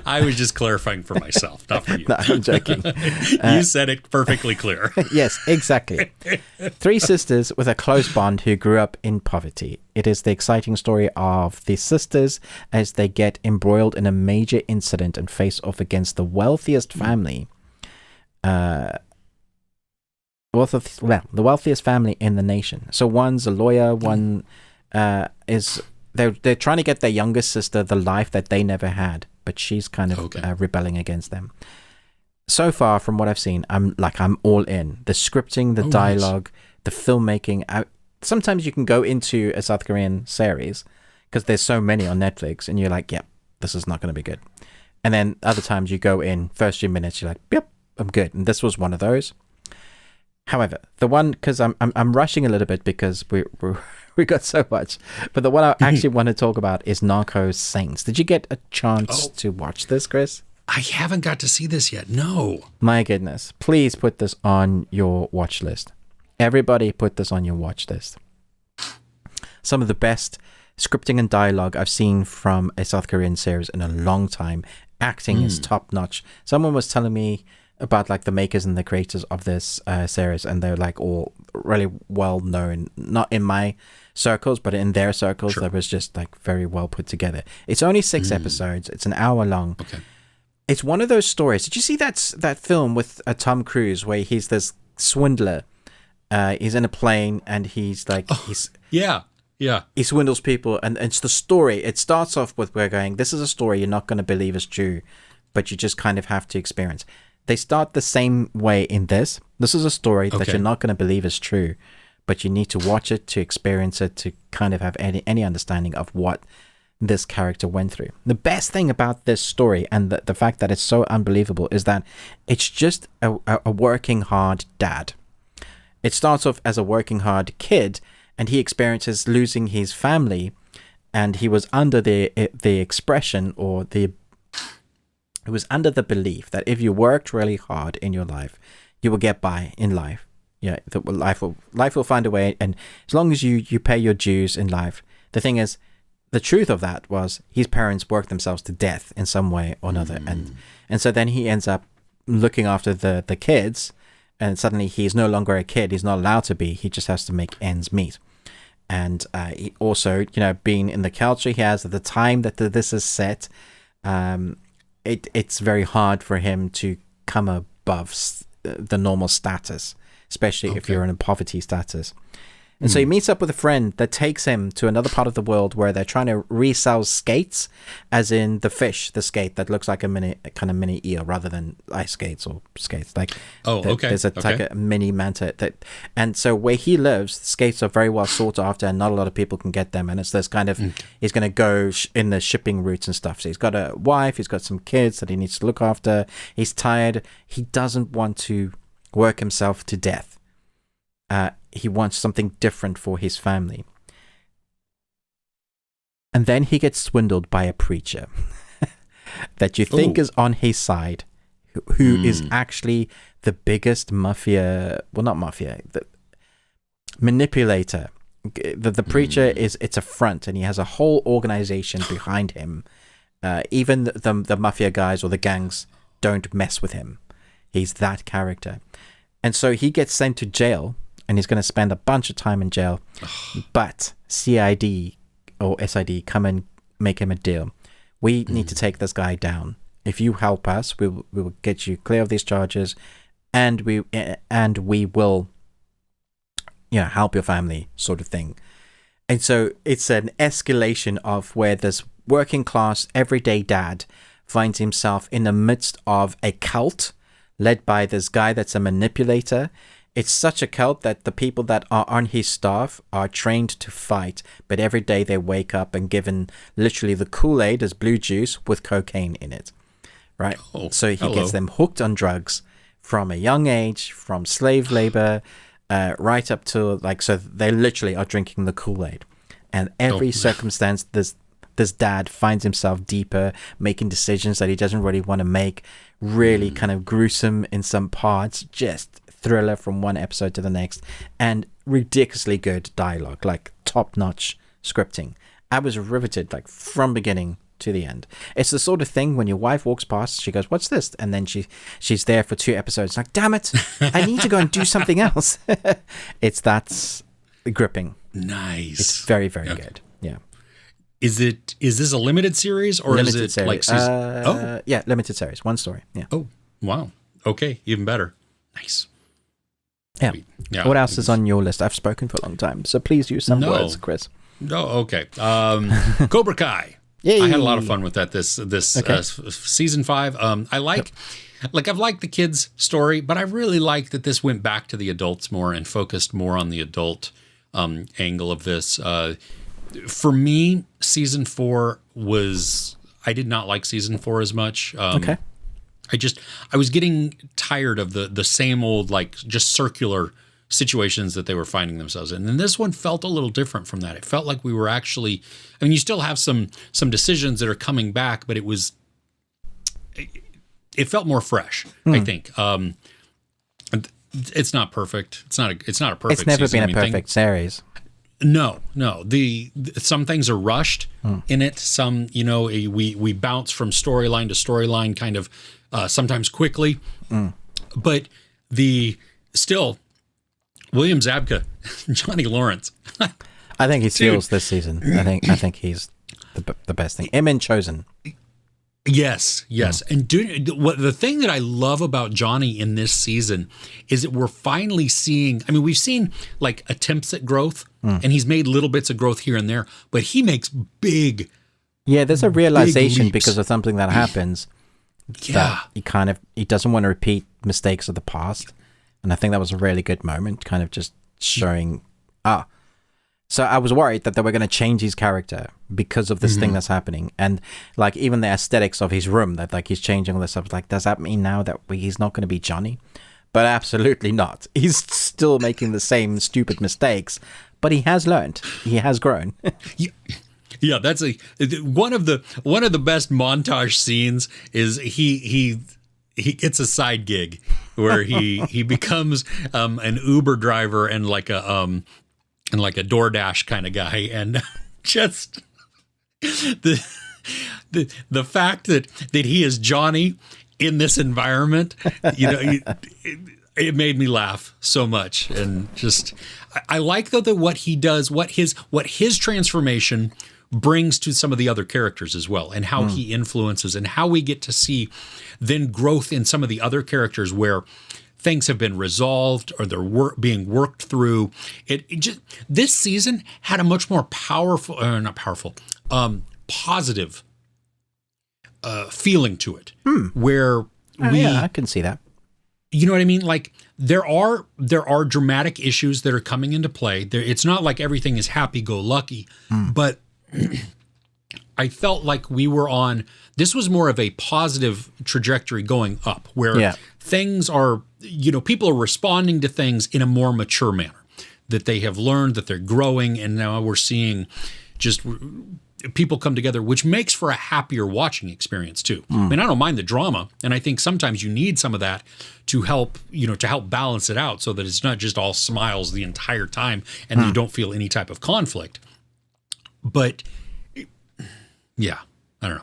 I was just clarifying for myself, not for you. No, I'm joking. You said it perfectly clear. Yes, exactly. Three sisters with a close bond who grew up in poverty. It is the exciting story of the sisters as they get embroiled in a major incident and face off against the wealthiest family. The wealthiest family in the nation. So one's a lawyer, one is... They're trying to get their youngest sister the life that they never had, but she's kind of rebelling against them. So far, from what I've seen, I'm all in. The scripting, the dialogue, the filmmaking. Sometimes you can go into a South Korean series because there's so many on Netflix, and you're like, "Yep, this is not going to be good." And then other times you go in, first few minutes, you're like, "Yep, I'm good." And this was one of those. However, the one, because I'm rushing a little bit because we got so much, but the one I actually want to talk about is Narco-Saints. Did you get a chance to watch this, Chris? I haven't got to see this yet. No. My goodness. Please put this on your watch list. Everybody put this on your watch list. Some of the best scripting and dialogue I've seen from a South Korean series in a long time. Acting is top notch. Someone was telling me about like the makers and the creators of this series, and they're like all really well known, not in my circles, but in their circles. That was just like very well put together. It's only 6 episodes. It's an hour long. Okay. It's one of those stories. Did you see that film with Tom Cruise where he's this swindler? He's in a plane and he's like yeah. He swindles people, and it's the story. It starts off with we're going, this is a story you're not going to believe is true, but you just kind of have to experience. They start the same way in this. This is a story that you're not going to believe is true, but you need to watch it to experience it to kind of have any understanding of what this character went through. The best thing about this story and the fact that it's so unbelievable is that it's just a working hard dad. It starts off as a working hard kid, and he experiences losing his family, and he was under the expression or it was under the belief that if you worked really hard in your life, you will get by in life. Yeah, life will find a way, and as long as you pay your dues in life. The thing is, the truth of that was his parents worked themselves to death in some way or another, and so then he ends up looking after the kids, and suddenly he's no longer a kid. He's not allowed to be. He just has to make ends meet. And he also, being in the culture he has at the time that this is set, it's very hard for him to come above the normal status, especially if you're in a poverty status. And so he meets up with a friend that takes him to another part of the world where they're trying to resell skates, as in the skate that looks like a mini eel rather than ice skates or skates. Like, there's like a mini manta and so where he lives, skates are very well sought after, and not a lot of people can get them. And it's this kind of he's going to go in the shipping routes and stuff. So he's got a wife, he's got some kids that he needs to look after. He's tired. He doesn't want to work himself to death. He wants something different for his family. And then he gets swindled by a preacher that you think is on his side, who is actually the biggest the manipulator. The preacher it's a front, and he has a whole organization behind him. Even the mafia guys or the gangs don't mess with him. He's that character. And so he gets sent to jail, and he's going to spend a bunch of time in jail. But CID or SID come and make him a deal. We need to take this guy down. If you help us, we will get you clear of these charges, and we will, help your family, sort of thing. And so it's an escalation of where this working class everyday dad finds himself in the midst of a cult led by this guy that's a manipulator. It's such a cult that the people that are on his staff are trained to fight, but every day they wake up and given literally the Kool-Aid as blue juice with cocaine in it, right? So he gets them hooked on drugs from a young age, from slave labor, right up to so they literally are drinking the Kool-Aid. And every circumstance, this dad finds himself deeper, making decisions that he doesn't really want to make, really kind of gruesome in some parts, just thriller from one episode to the next, and ridiculously good dialogue, like top-notch scripting. I was riveted, like, from beginning to the end. It's the sort of thing when your wife walks past, she goes, "What's this?" And then she's there for 2 episodes. Like, damn it, I need to go and do something else. That's gripping. Nice. It's very, very good. Yeah. Is this a limited series or limited is it series. like season? Yeah, limited series, 1 story. Yeah. Oh, wow. Okay, even better. Nice. Yeah. Sweet. Yeah. What else is on your list? I've spoken for a long time, so please use some words, Chris. No, okay. Cobra Kai. Yay. I had a lot of fun with that this season 5. I like I've liked the kids' story, but I really like that this went back to the adults more and focused more on the adult angle of this. For me, season 4 I did not like season 4 as much. Okay. I was getting tired of the same old, like, just circular situations that they were finding themselves in. And this one felt a little different from that. It felt like we were actually, I mean, you still have some decisions that are coming back, but it felt more fresh, I think. It's not perfect. It's not a perfect It's never season. been a perfect series. No. Some things are rushed in it. Some, we bounce from storyline to storyline kind of sometimes quickly. But William Zabka, Johnny Lawrence. I think he steals this season. I think he's the best thing. Him and Chosen. Yes. And the thing that I love about Johnny in this season is that we're finally seeing, I mean, we've seen like attempts at growth and he's made little bits of growth here and there, but he makes big. Yeah, there's a realization because of something that happens. Yeah. That he doesn't want to repeat mistakes of the past. And I think that was a really good moment, kind of just showing, So I was worried that they were going to change his character because of this thing that's happening. And like even the aesthetics of his room, that like he's changing all this stuff. Like, does that mean now that he's not going to be Johnny? But absolutely not. He's still making the same stupid mistakes, but he has learned. He has grown. Yeah, that's one of the best montage scenes is he gets a side gig where he becomes an Uber driver and like a DoorDash kind of guy, and just the fact that he is Johnny in this environment, it made me laugh so much. And just I like though that what he does, what his transformation brings to some of the other characters as well, and how he influences, and how we get to see then growth in some of the other characters where things have been resolved or they're being worked through. This season had a much more positive feeling to it, where I can see that. You know what I mean? Like there are dramatic issues that are coming into play. It's not like everything is happy-go-lucky, but I felt like this was more of a positive trajectory going up, where things are, people are responding to things in a more mature manner, that they have learned, that they're growing, and now we're seeing just people come together, which makes for a happier watching experience too. I mean, I don't mind the drama, and I think sometimes you need some of that to help balance it out, so that it's not just all smiles the entire time and you don't feel any type of conflict. But yeah, I don't know.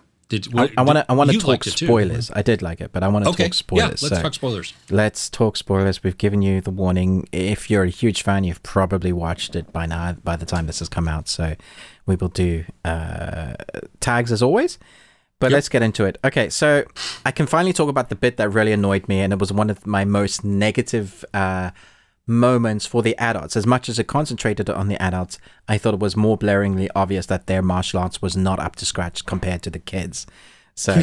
I want to talk spoilers. I did like it, but I want to talk spoilers. Yeah, let's talk spoilers. Let's talk spoilers. We've given you the warning. If you're a huge fan, you've probably watched it by now, by the time this has come out. So we will do tags as always. But let's get into it. Okay, so I can finally talk about the bit that really annoyed me, and it was one of my most negative moments for the adults. As much as it concentrated on the adults, I thought it was more blaringly obvious that their martial arts was not up to scratch compared to the kids. So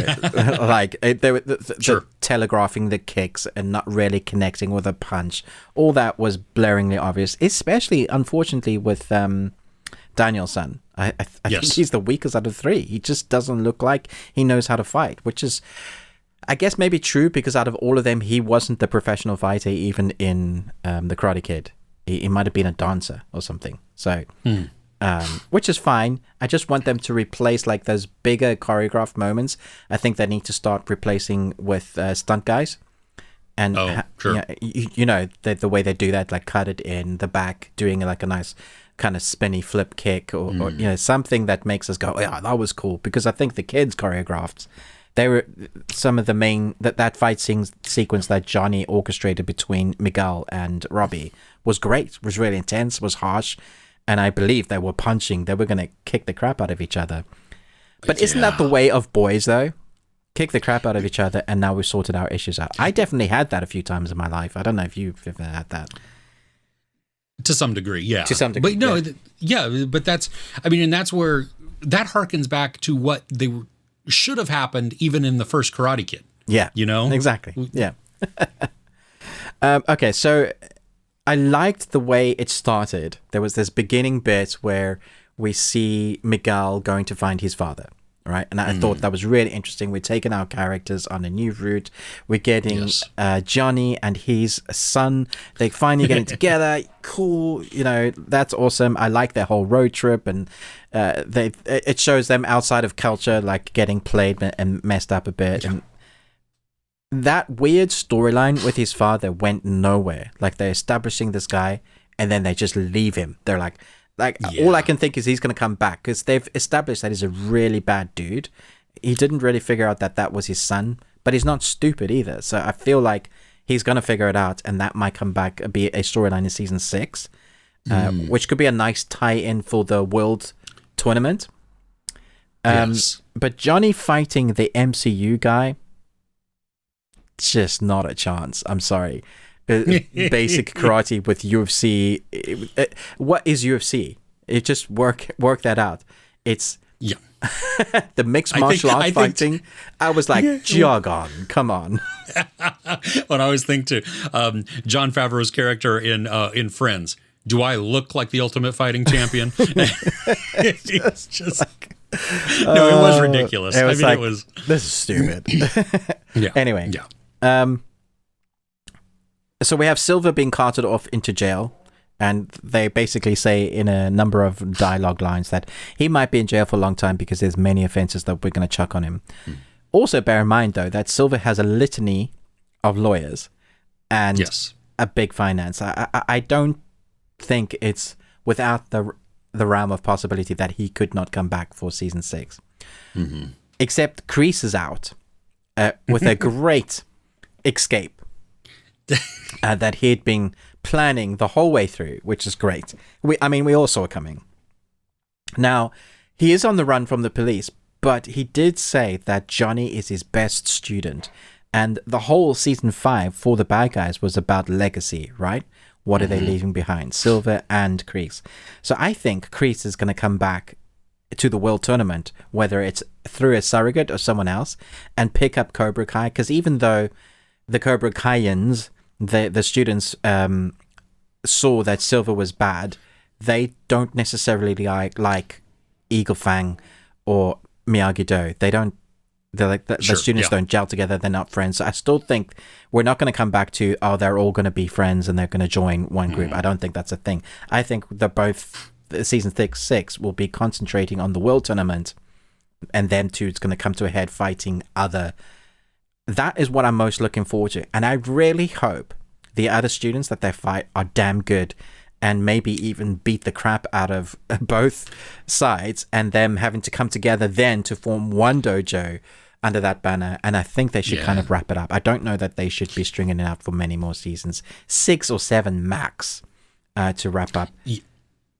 like they were the telegraphing the kicks and not really connecting with a punch, all that was blaringly obvious, especially unfortunately with Daniel's-son. I think he's the weakest out of 3. He just doesn't look like he knows how to fight, which is I guess maybe true, because out of all of them, he wasn't the professional fighter, even in The Karate Kid. He might have been a dancer or something. So, which is fine. I just want them to replace like those bigger choreographed moments. I think they need to start replacing with stunt guys. And the way they do that, like cut it in the back, doing like a nice kind of spinny flip kick or something that makes us go, yeah, that was cool. Because I think the kids choreographed, they were some of the main, that fight sequence that Johnny orchestrated between Miguel and Robbie was great, was really intense, was harsh. And I believe they were punching, they were going to kick the crap out of each other. But isn't that the way of boys though? Kick the crap out of each other, and now we've sorted our issues out. I definitely had that a few times in my life. I don't know if you've ever had that. To some degree, yeah. To some degree, but no, but that's, I mean, and that's where that harkens back to what should have happened even in the first Karate Kid. Yeah, exactly. Yeah. Okay, so I liked the way it started. There was this beginning bit where we see Miguel going to find his father. Right, and I thought that was really interesting. We're taking our characters on a new route. We're getting Johnny and his son. They finally getting together. Cool, that's awesome. I like their whole road trip, and it shows them outside of culture, like getting played and messed up a bit. And that weird storyline with his father went nowhere. Like they're establishing this guy, and then they just leave him. They're like. All I can think is he's going to come back because they've established that he's a really bad dude. He didn't really figure out that was his son, but he's not stupid either. So I feel like he's going to figure it out, and that might come back, be a storyline in season 6, which could be a nice tie-in for the World Tournament. But Johnny fighting the MCU guy, just not a chance. I'm sorry. Basic karate with UFC. What is UFC? It just work that out. It's the mixed martial art fighting. I was like, jog on, come on. What I always think too, Jon Favreau's character in Friends. Do I look like the Ultimate Fighting Champion? It's just like, no, it was ridiculous. It was this is stupid. Anyway. So we have Silver being carted off into jail, and they basically say in a number of dialogue lines that he might be in jail for a long time because there's many offenses that we're going to chuck on him. Also, bear in mind, though, that Silver has a litany of lawyers and a big finance. I don't think it's without the realm of possibility that he could not come back for season 6. Except Kreese is out with a great escape. That he'd been planning the whole way through, which is great. We all saw it coming. Now, he is on the run from the police, but he did say that Johnny is his best student. And the whole season 5 for the bad guys was about legacy, right? What are they leaving behind? Silver and Kreese. So I think Kreese is going to come back to the World Tournament, whether it's through a surrogate or someone else, and pick up Cobra Kai. Because even though the Cobra Kaians, the students saw that Silver was bad, they don't necessarily like Eagle Fang or Miyagi-Do. The students don't gel together. They're not friends. So I still think we're not going to come back to, they're all going to be friends and they're going to join one group. I don't think that's a thing. I think that both season 6 will be concentrating on the World Tournament, and them two it's going to come to a head fighting other. That is what I'm most looking forward to. And I really hope the other students that they fight are damn good and maybe even beat the crap out of both sides, and them having to come together then to form one dojo under that banner. And I think they should kind of wrap it up. I don't know that they should be stringing it out for many more seasons. 6 or 7 max to wrap up.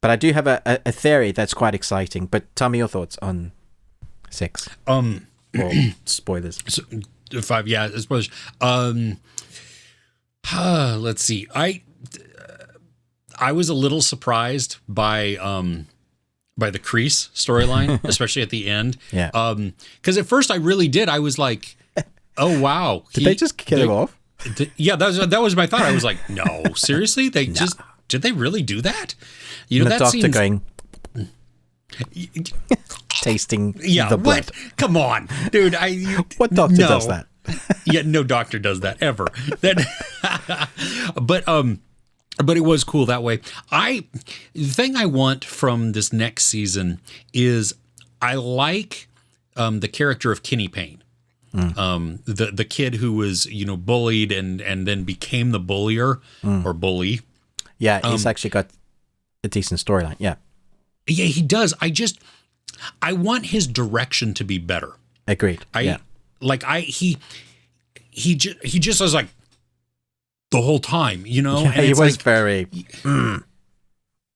But I do have a theory that's quite exciting. But tell me your thoughts on 6. Well, spoilers. 5, spoilers. Let's see. I was a little surprised by the Kreese storyline, especially at the end. Yeah. Because at first I really did. I was like, oh wow. Did they just kill him off? That was my thought. I was like, no, seriously? They just did they really do that? You know, the doctor going tasting the blood. What? Come on, dude. What doctor does that? No doctor does that ever. But it was cool that way. The thing I want from this next season is I like the character of Kenny Payne. The kid who was, bullied and then became the bullier or bully. Yeah, he's actually got a decent storyline. Yeah. Yeah, he does. I want his direction to be better. Agreed. He just was like the whole time, you know. Yeah, and he it's was like, very.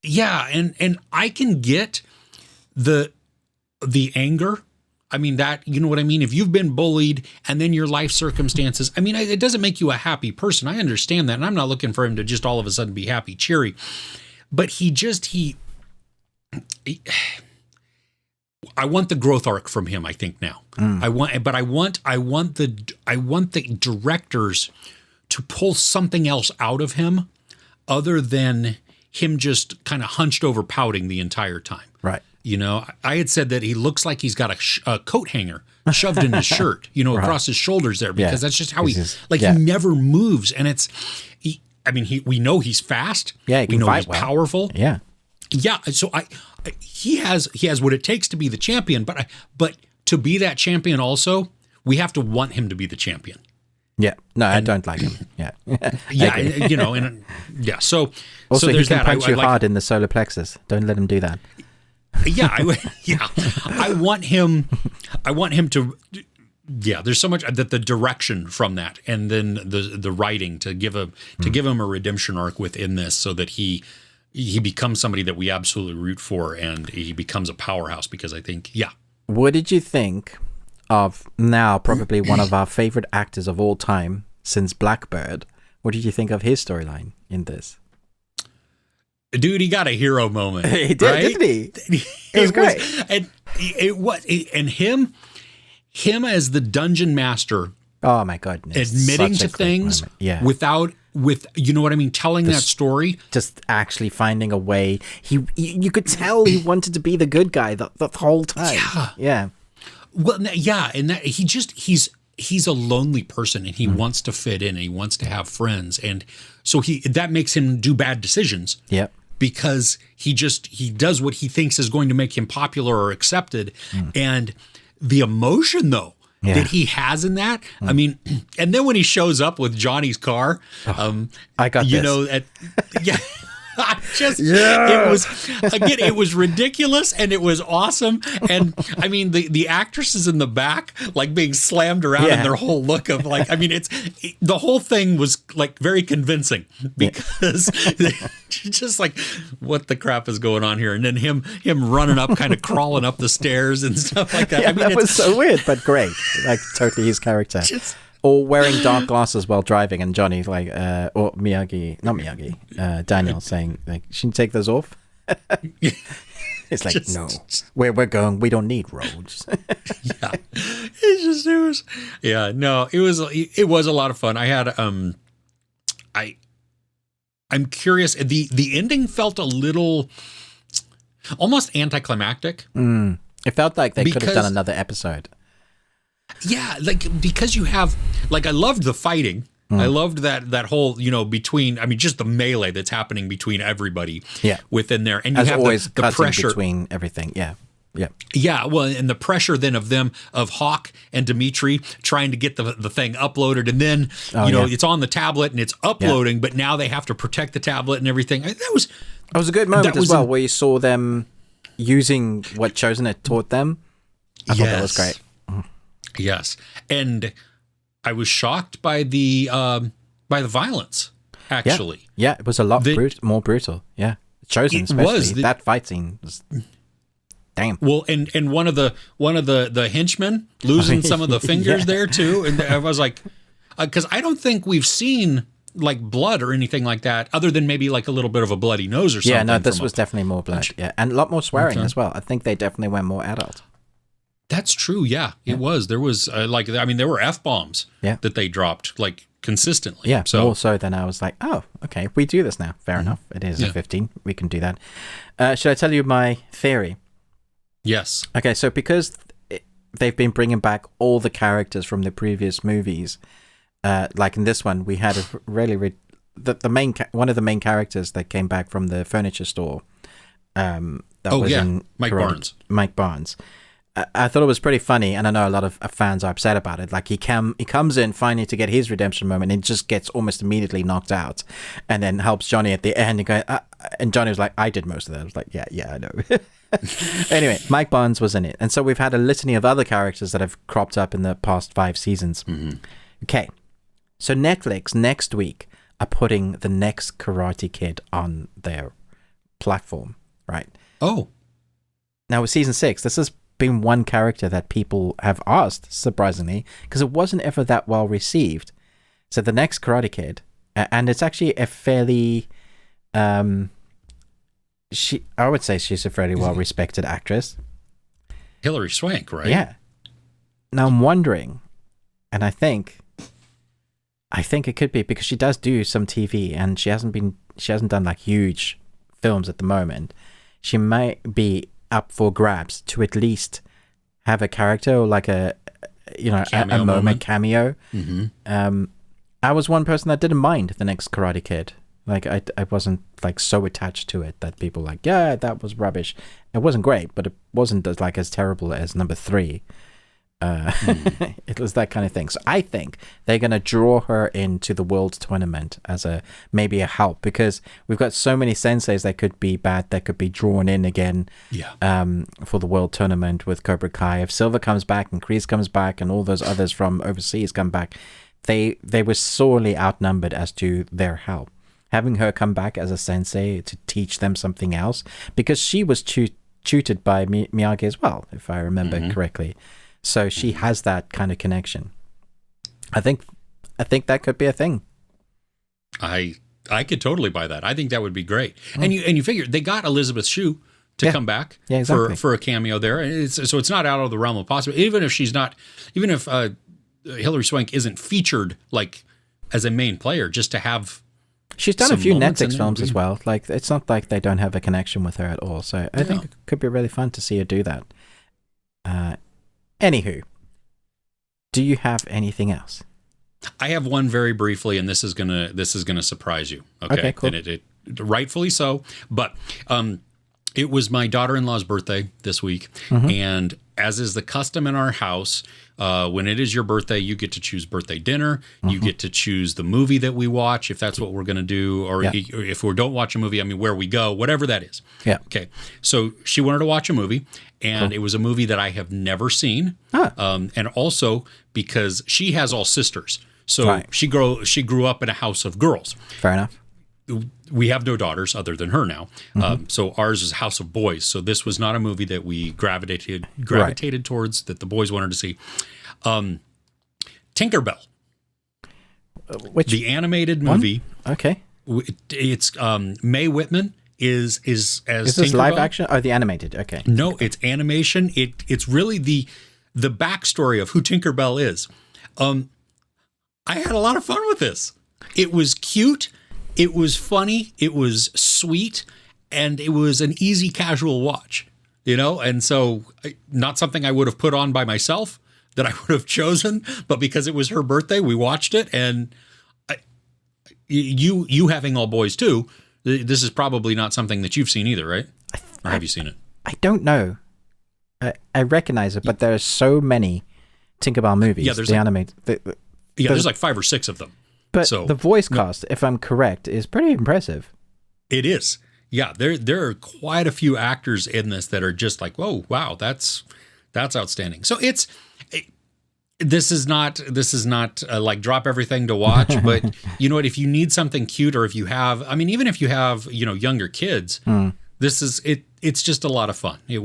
Yeah, and I can get the anger. I mean, that, you know what I mean? If you've been bullied and then your life circumstances, I mean, it doesn't make you a happy person. I understand that. And I'm not looking for him to just all of a sudden be happy, cheery. But I want the growth arc from him, I think now. I want the directors to pull something else out of him other than him just kind of hunched over pouting the entire time. Right. You know, I had said that he looks like he's got a coat hanger shoved in his shirt, you know, across his shoulders there, because that's just how he never moves. And we know he's fast. Yeah, we know he's powerful. Yeah. Yeah. So he has what it takes to be the champion, but to be that champion also, we have to want him to be the champion. Yeah. No, I don't like him. Yeah. Yeah. You know, and yeah. So also, so there's he can that. punch you hard in the solar plexus. Don't let him do that. Yeah. I want him to. Yeah, there's so much that the direction from that, and then the writing to give him a redemption arc within this, so that he becomes somebody that we absolutely root for, and he becomes a powerhouse. Because I think, what did you think of now probably one of our favorite actors of all time since Blackbird? What did you think of his storyline in this? Dude, he got a hero moment. He did, right? didn't he? It was great. And him as the dungeon master. Oh my goodness! Admitting to things, with you know what I mean, telling that story, just actually finding a way. You could tell he wanted to be the good guy the whole time. Yeah. Well, yeah, and that he's a lonely person, and he wants to fit in, and he wants to have friends, and so that makes him do bad decisions. Yep. Because he does what he thinks is going to make him popular or accepted, and the emotion though that he has in that. I mean, and then when he shows up with Johnny's car, I got you this. know, it was ridiculous, and it was awesome. And I mean, the actresses in the back, like being slammed around, and their whole look of like, I mean, the whole thing was like very convincing, because just like, what the crap is going on here? And then him running up, kind of crawling up the stairs and stuff like that. Yeah, I mean, that was so weird, but great. Like totally his character. Or wearing dark glasses while driving, and Johnny like, or Daniel saying like, "Shouldn't you take those off?" It's like, no, where we're going, we don't need roads. It was a lot of fun. I had I'm curious. The ending felt a little almost anticlimactic. It felt like they could have done another episode. Yeah, like, because you have, like, I loved the fighting. I loved that whole, you know, between, I mean, just the melee that's happening between everybody within there. And you have always the pressure between everything. Yeah. Yeah. Yeah. Well, and the pressure then of Hawk and Dimitri trying to get the thing uploaded. And then, it's on the tablet and it's uploading, but now they have to protect the tablet and everything. That was a good moment as well, where you saw them using what Chosen had taught them. I thought that was great. Yes, and I was shocked by the violence. Actually, yeah, it was a lot more brutal. Yeah, Chosen especially that fight scene was damn. Well, and one of the henchmen losing some of the fingers there too, and I was like, because I don't think we've seen like blood or anything like that, other than maybe like a little bit of a bloody nose or something. Yeah, no, this was definitely more blood. Yeah, and a lot more swearing as well. I think they definitely went more adult. That's true. Yeah, it was. There was there were F-bombs that they dropped like consistently. Yeah. So more so than I was like, oh, okay, we do this now. Fair enough. It is a 15. We can do that. Should I tell you my theory? Yes. Okay. So because they've been bringing back all the characters from the previous movies, like in this one, we had a really one of the main characters that came back from the furniture store. Mike Barnes. I thought it was pretty funny, and I know a lot of fans are upset about it. Like he comes in finally to get his redemption moment, and just gets almost immediately knocked out, and then helps Johnny at the end and go, And Johnny was like, I did most of that. I was like, yeah, I know. Anyway, Mike Barnes was in it. And so we've had a litany of other characters that have cropped up in the past 5 seasons. Mm-hmm. Okay. So Netflix next week are putting the next Karate Kid on their platform, right? Oh. Now with season 6, this has been one character that people have asked, surprisingly, because it wasn't ever that well received. So the next Karate Kid, and it's actually a fairly... I would say she's a fairly well-respected actress. Hilary Swank, right? Yeah. Now I'm wondering, and I think it could be because she does do some TV, and she hasn't done like huge films at the moment. She might be up for grabs to at least have a character or like a moment cameo. Mm-hmm. I was one person that didn't mind the next Karate Kid. Like I wasn't like so attached to it that people like, yeah, that was rubbish. It wasn't great, but it wasn't as terrible as number 3. It was that kind of thing. So I think they're going to draw her into the world tournament as maybe a help, because we've got so many senseis that could be bad, that could be drawn in again for the world tournament with Cobra Kai. If Silver comes back and Kreese comes back and all those others from overseas come back, they were sorely outnumbered as to their help. Having her come back as a sensei to teach them something else, because she was tutored by Miyagi as well, if I remember correctly. So she has that kind of connection. I think that could be a thing. I could totally buy that. I think that would be great. And you figure they got Elizabeth Shue to come back for a cameo there. So it's not out of the realm of possibility. Even if Hilary Swank isn't featured like as a main player, just to have. She's done a few Netflix films as well. Like, it's not like they don't have a connection with her at all. So I think it could be really fun to see her do that. Anywho, do you have anything else? I have one very briefly, and this is gonna surprise you. Okay, cool. And it rightfully so. But it was my daughter-in-law's birthday this week, and as is the custom in our house, when it is your birthday, you get to choose birthday dinner. You get to choose the movie that we watch, if that's what we're going to do, or if we don't watch a movie, where we go, whatever that is. Yeah. Okay. So she wanted to watch a movie, and it was a movie that I have never seen. And also because she has all sisters. So she grew up in a house of girls. Fair enough. We have no daughters other than her now. So ours is a house of boys. So this was not a movie that we gravitated towards, that the boys wanted to see. Tinkerbell. The animated movie. Okay. It's Mae Whitman is as Is this Tinkerbell. live action? Oh, the animated. Okay. No, it's animation. It's really the backstory of who Tinkerbell is. I had a lot of fun with this. It was cute. It was funny. It was sweet. And it was an easy, casual watch, And so not something I would have put on by myself that I would have chosen, but because it was her birthday, we watched it. And you having all boys too, this is probably not something that you've seen either, right? Or have you seen it? I don't know. I recognize it, but there are so many Tinkerbell movies. Yeah, there's there's like 5 or 6 of them. But the voice cast, if I'm correct, is pretty impressive. It is. Yeah, there are quite a few actors in this that are just like, whoa, wow, that's outstanding. So this is not like drop everything to watch, but you know what? If you need something cute, or if you have, even if you have younger kids, this is it. It's just a lot of fun. It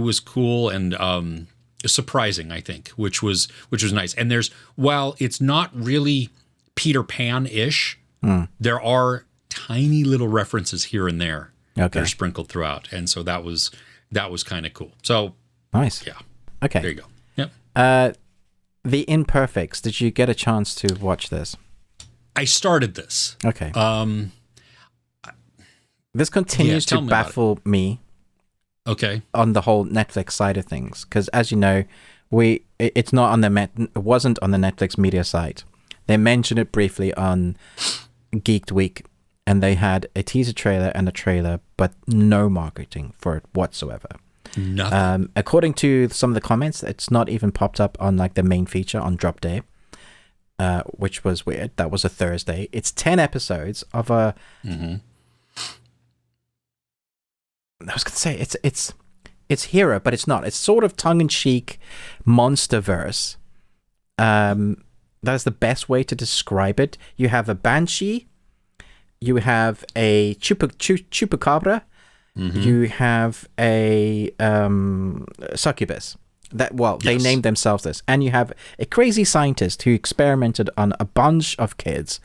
was cool and surprising, I think, which was nice. And while it's not really Peter Pan-ish, there are tiny little references here and there that are sprinkled throughout, and so that was kind of cool. So nice. Yeah. Okay. There you go. Yep. The Imperfects. Did you get a chance to watch this? I started this. Okay. This continues to baffle me. Okay. On the whole Netflix side of things, because as you know, it wasn't on the Netflix media site. They mentioned it briefly on Geeked Week, and they had a teaser trailer and a trailer, but no marketing for it whatsoever. Nothing. According to some of the comments, it's not even popped up on like the main feature on drop day, which was weird. That was a Thursday. It's 10 episodes of a I was gonna say it's hero, but it's not. It's sort of tongue-in-cheek monsterverse. That's the best way to describe it. You have a banshee, you have a chupacabra, you have a succubus. They named themselves this, and you have a crazy scientist who experimented on a bunch of kids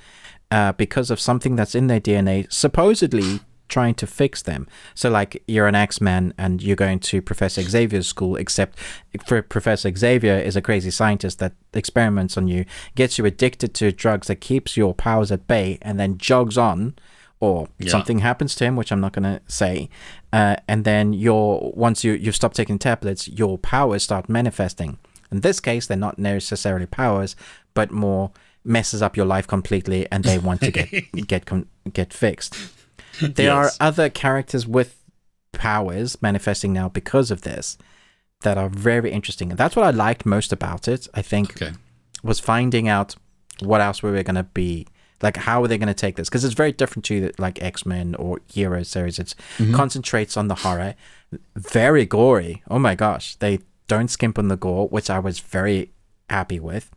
because of something that's in their DNA, supposedly trying to fix them. So like you're an X-Man and you're going to Professor Xavier's school, except for Professor Xavier is a crazy scientist that experiments on you, gets you addicted to drugs that keeps your powers at bay, and then jogs on, or something happens to him, which I'm not going to say, and then once you stop taking tablets, your powers start manifesting. In this case, they're not necessarily powers, but more messes up your life completely, and they want to get fixed. There are other characters with powers manifesting now because of this that are very interesting. And that's what I liked most about it, I think, was finding out what else we were going to be, like how are they going to take this? Because it's very different to like X-Men or Hero series. It concentrates on the horror, very gory. Oh my gosh, they don't skimp on the gore, which I was very happy with.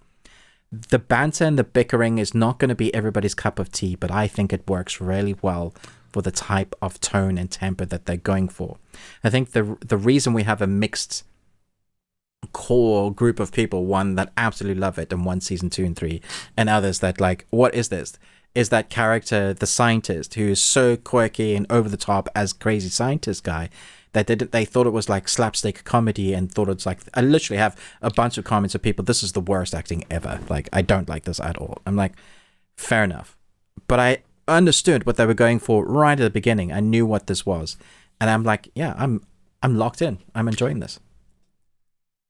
The banter and the bickering is not going to be everybody's cup of tea, but I think it works really well for the type of tone and temper that they're going for. I think the reason we have a mixed core group of people, one that absolutely love it and one season 2 and 3, and others that like, what is this? Is that character, the scientist, who is so quirky and over the top as crazy scientist guy, that they thought it was like slapstick comedy and thought it's like, I literally have a bunch of comments of people, this is the worst acting ever. Like, I don't like this at all. I'm like, fair enough. But I understood what they were going for right at the beginning. I knew what this was. And I'm like, yeah, I'm locked in. I'm enjoying this.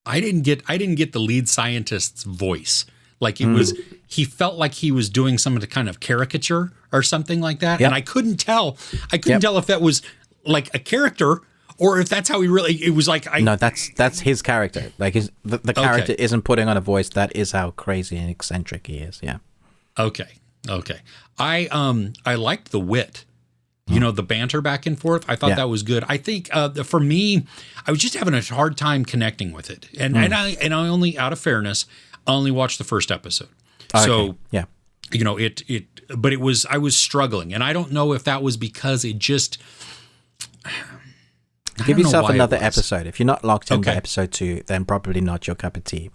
I didn't get the lead scientist's voice. Like it was, he felt like he was doing some kind of caricature or something like that. And I couldn't tell. Tell if that was like a character or if that's how he really, it was like, no, that's his character. Like the character isn't putting on a voice. That is how crazy and eccentric he is. Yeah. Okay. I liked the wit, the banter back and forth. I thought that was good. I think for me, I was just having a hard time connecting with it. And I only, out of fairness, I only watched the first episode. Okay. So, yeah, but I was struggling. And I don't know if that was because it just, give yourself another episode. If you're not locked into episode 2, then probably not your cup of tea.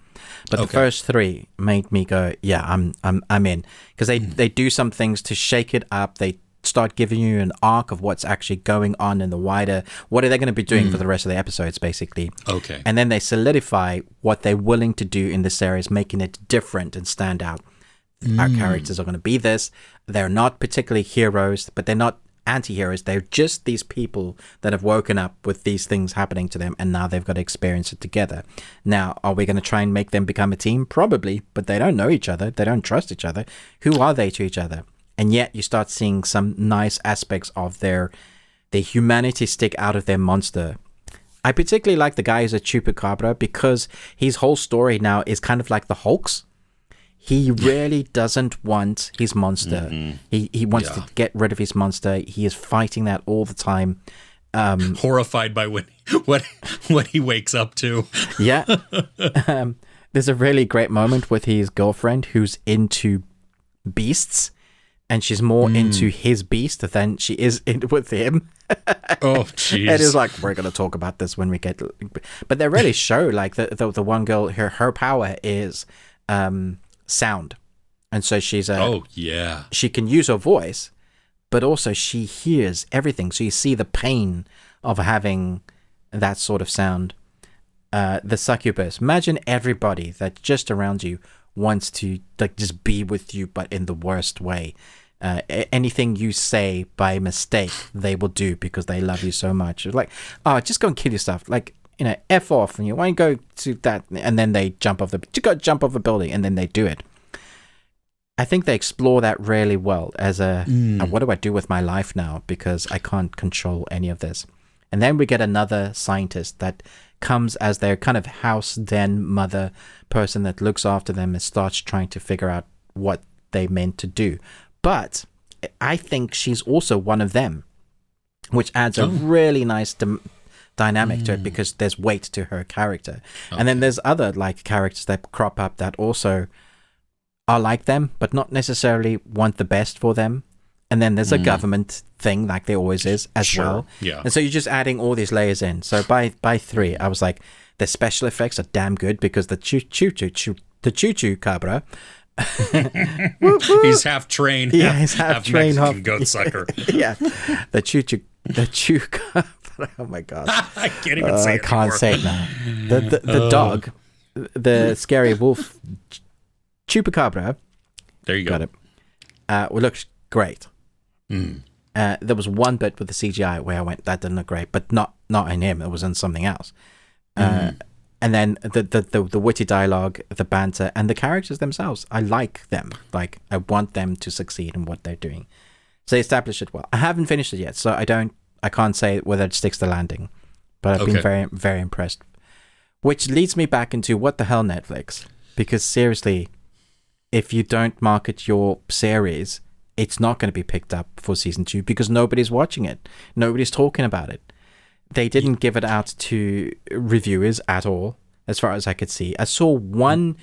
But the first 3 made me go, yeah, I'm in, because they do some things to shake it up. They start giving you an arc of what's actually going on in the wider. What are they going to be doing for the rest of the episodes, basically? Okay. And then they solidify what they're willing to do in the series, making it different and stand out. Our characters are going to be this. They're not particularly heroes, but they're not anti-heroes. They're just these people that have woken up with these things happening to them, and now they've got to experience it together. Now, are we going to try and make them become a team? Probably, but they don't know each other. They don't trust each other. Who are they to each other? And yet you start seeing some nice aspects of their humanity stick out of their monster. I particularly like the guy who's a chupacabra, because his whole story now is kind of like the Hulk's. He really doesn't want his monster. He wants to get rid of his monster. He is fighting that all the time. Horrified by what he wakes up to. Yeah. There's a really great moment with his girlfriend who's into beasts, and she's more into his beast than she is with him. Oh, jeez. It is like, we're going to talk about this when we get... But they really show, like, the one girl, her power is... sound, and so she's she can use her voice, but also she hears everything, so you see the pain of having that sort of sound. The succubus, imagine everybody that just around you wants to like just be with you, but in the worst way. Anything you say by mistake they will do because they love you so much. It's like, oh, just go and kill yourself, like, F off, and you want to go to that, and then they jump off a building, and then they do it. I think they explore that really well as what do I do with my life now, because I can't control any of this. And then we get another scientist that comes as their kind of house den mother person that looks after them and starts trying to figure out what they meant to do. But I think she's also one of them. which adds a really nice dynamic to it because there's weight to her character. And then there's other like characters that crop up that also are like them, but not necessarily want the best for them. And then there's a government thing, like there always is, as well. Yeah. And so you're just adding all these layers in. So by 3, I was like, the special effects are damn good because the choo-choo Cobra. He's half trained. Yeah, he's half trained. Mexican goat sucker. Yeah, the choo Cobra. Oh my god, I can't even say it. I can't say it now. The dog, the scary wolf, chupacabra. There you go. Got it. Well, looks great. There was one bit with the CGI where I went, that didn't look great, but not in him. It was in something else. And then the witty dialogue, the banter, and the characters themselves. I like them. Like, I want them to succeed in what they're doing. So they established it well. I haven't finished it yet, so I can't say whether it sticks the landing. But I've been very, very impressed. Which leads me back into what the hell, Netflix? Because seriously, if you don't market your series, it's not going to be picked up for season 2 because nobody's watching it. Nobody's talking about it. They didn't give it out to reviewers at all, as far as I could see. I saw one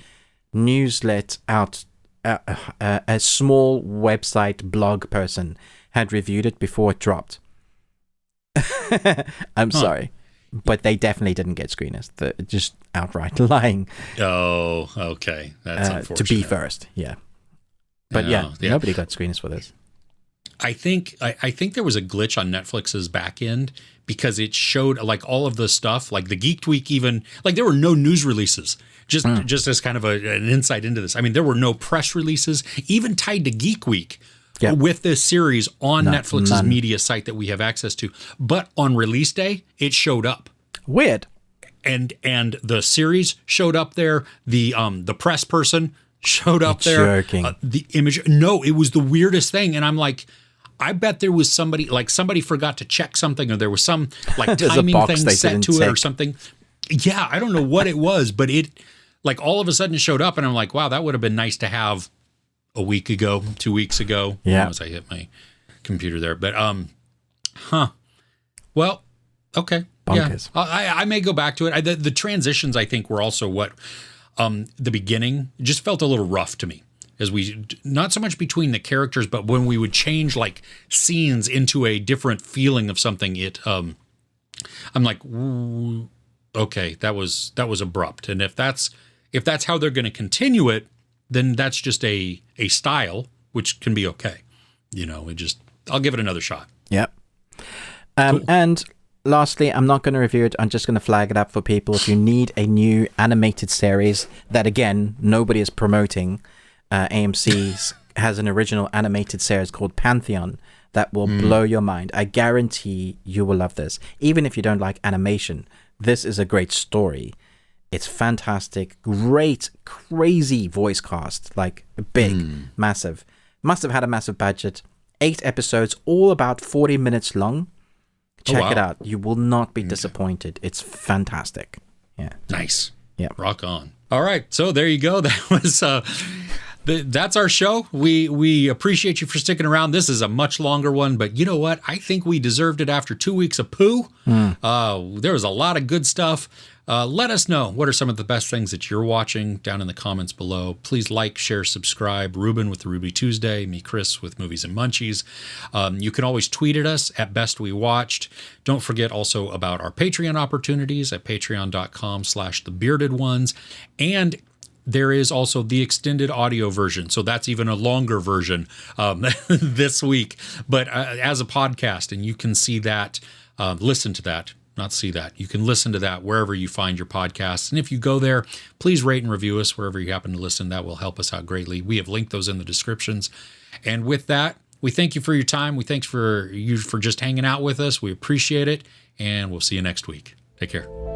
newslet out, a small website blog person had reviewed it before it dropped. I'm sorry, but they definitely didn't get screeners. They're just outright lying. Oh, okay. That's unfortunate. To be first, yeah. But nobody got screeners for this. I think there was a glitch on Netflix's back end because it showed like all of the stuff, like the Geek Week, even like there were no news releases. Just as kind of an insight into this. I mean, there were no press releases even tied to Geek Week with this series on Netflix's media site that we have access to. But on release day, it showed up. Weird. And the series showed up there. The press person showed up there. The image. No, it was the weirdest thing. And I'm like, I bet there was somebody forgot to check something, or there was some like timing thing set to it or something. Yeah, I don't know what it was, but it like all of a sudden showed up, and I'm like, wow, that would have been nice to have a week ago, 2 weeks ago. Yeah, as I hit my computer there, but well, okay, bonkers. Yeah, I may go back to it. The transitions I think were also what the beginning just felt a little rough to me. As we, not so much between the characters, but when we would change like scenes into a different feeling of something, I'm like, okay, that was abrupt. And if that's how they're going to continue it, then that's just a style, which can be okay. I'll give it another shot. Yep. Cool. And lastly, I'm not going to review it. I'm just going to flag it up for people. If you need a new animated series that, again, nobody is promoting, AMC has an original animated series called Pantheon that will blow your mind. I guarantee you will love this. Even if you don't like animation, this is a great story. It's fantastic, great, crazy voice cast, like big, massive. Must have had a massive budget. 8 episodes, all about 40 minutes long. Check it out. You will not be disappointed. It's fantastic. Yeah. Nice. Yeah. Rock on. All right. So there you go. That was that's our show. We appreciate you for sticking around. This is a much longer one, but you know what? I think we deserved it after 2 weeks of poo. There was a lot of good stuff. Let us know what are some of the best things that you're watching down in the comments below. Please like, share, subscribe. Ruben with the Ruby Tuesday, me, Chris, with Movies and Munchies. You can always tweet at us at Best We Watched. Don't forget also about our Patreon opportunities at patreon.com/thebeardedones. And there is also the extended audio version. So that's even a longer version this week, but as a podcast, and you can see that, listen to that. Not see that. You can listen to that wherever you find your podcasts. And if you go there, please rate and review us wherever you happen to listen. That will help us out greatly. We have linked those in the descriptions. And with that, we thank you for your time. We thank you for just hanging out with us. We appreciate it. And we'll see you next week. Take care.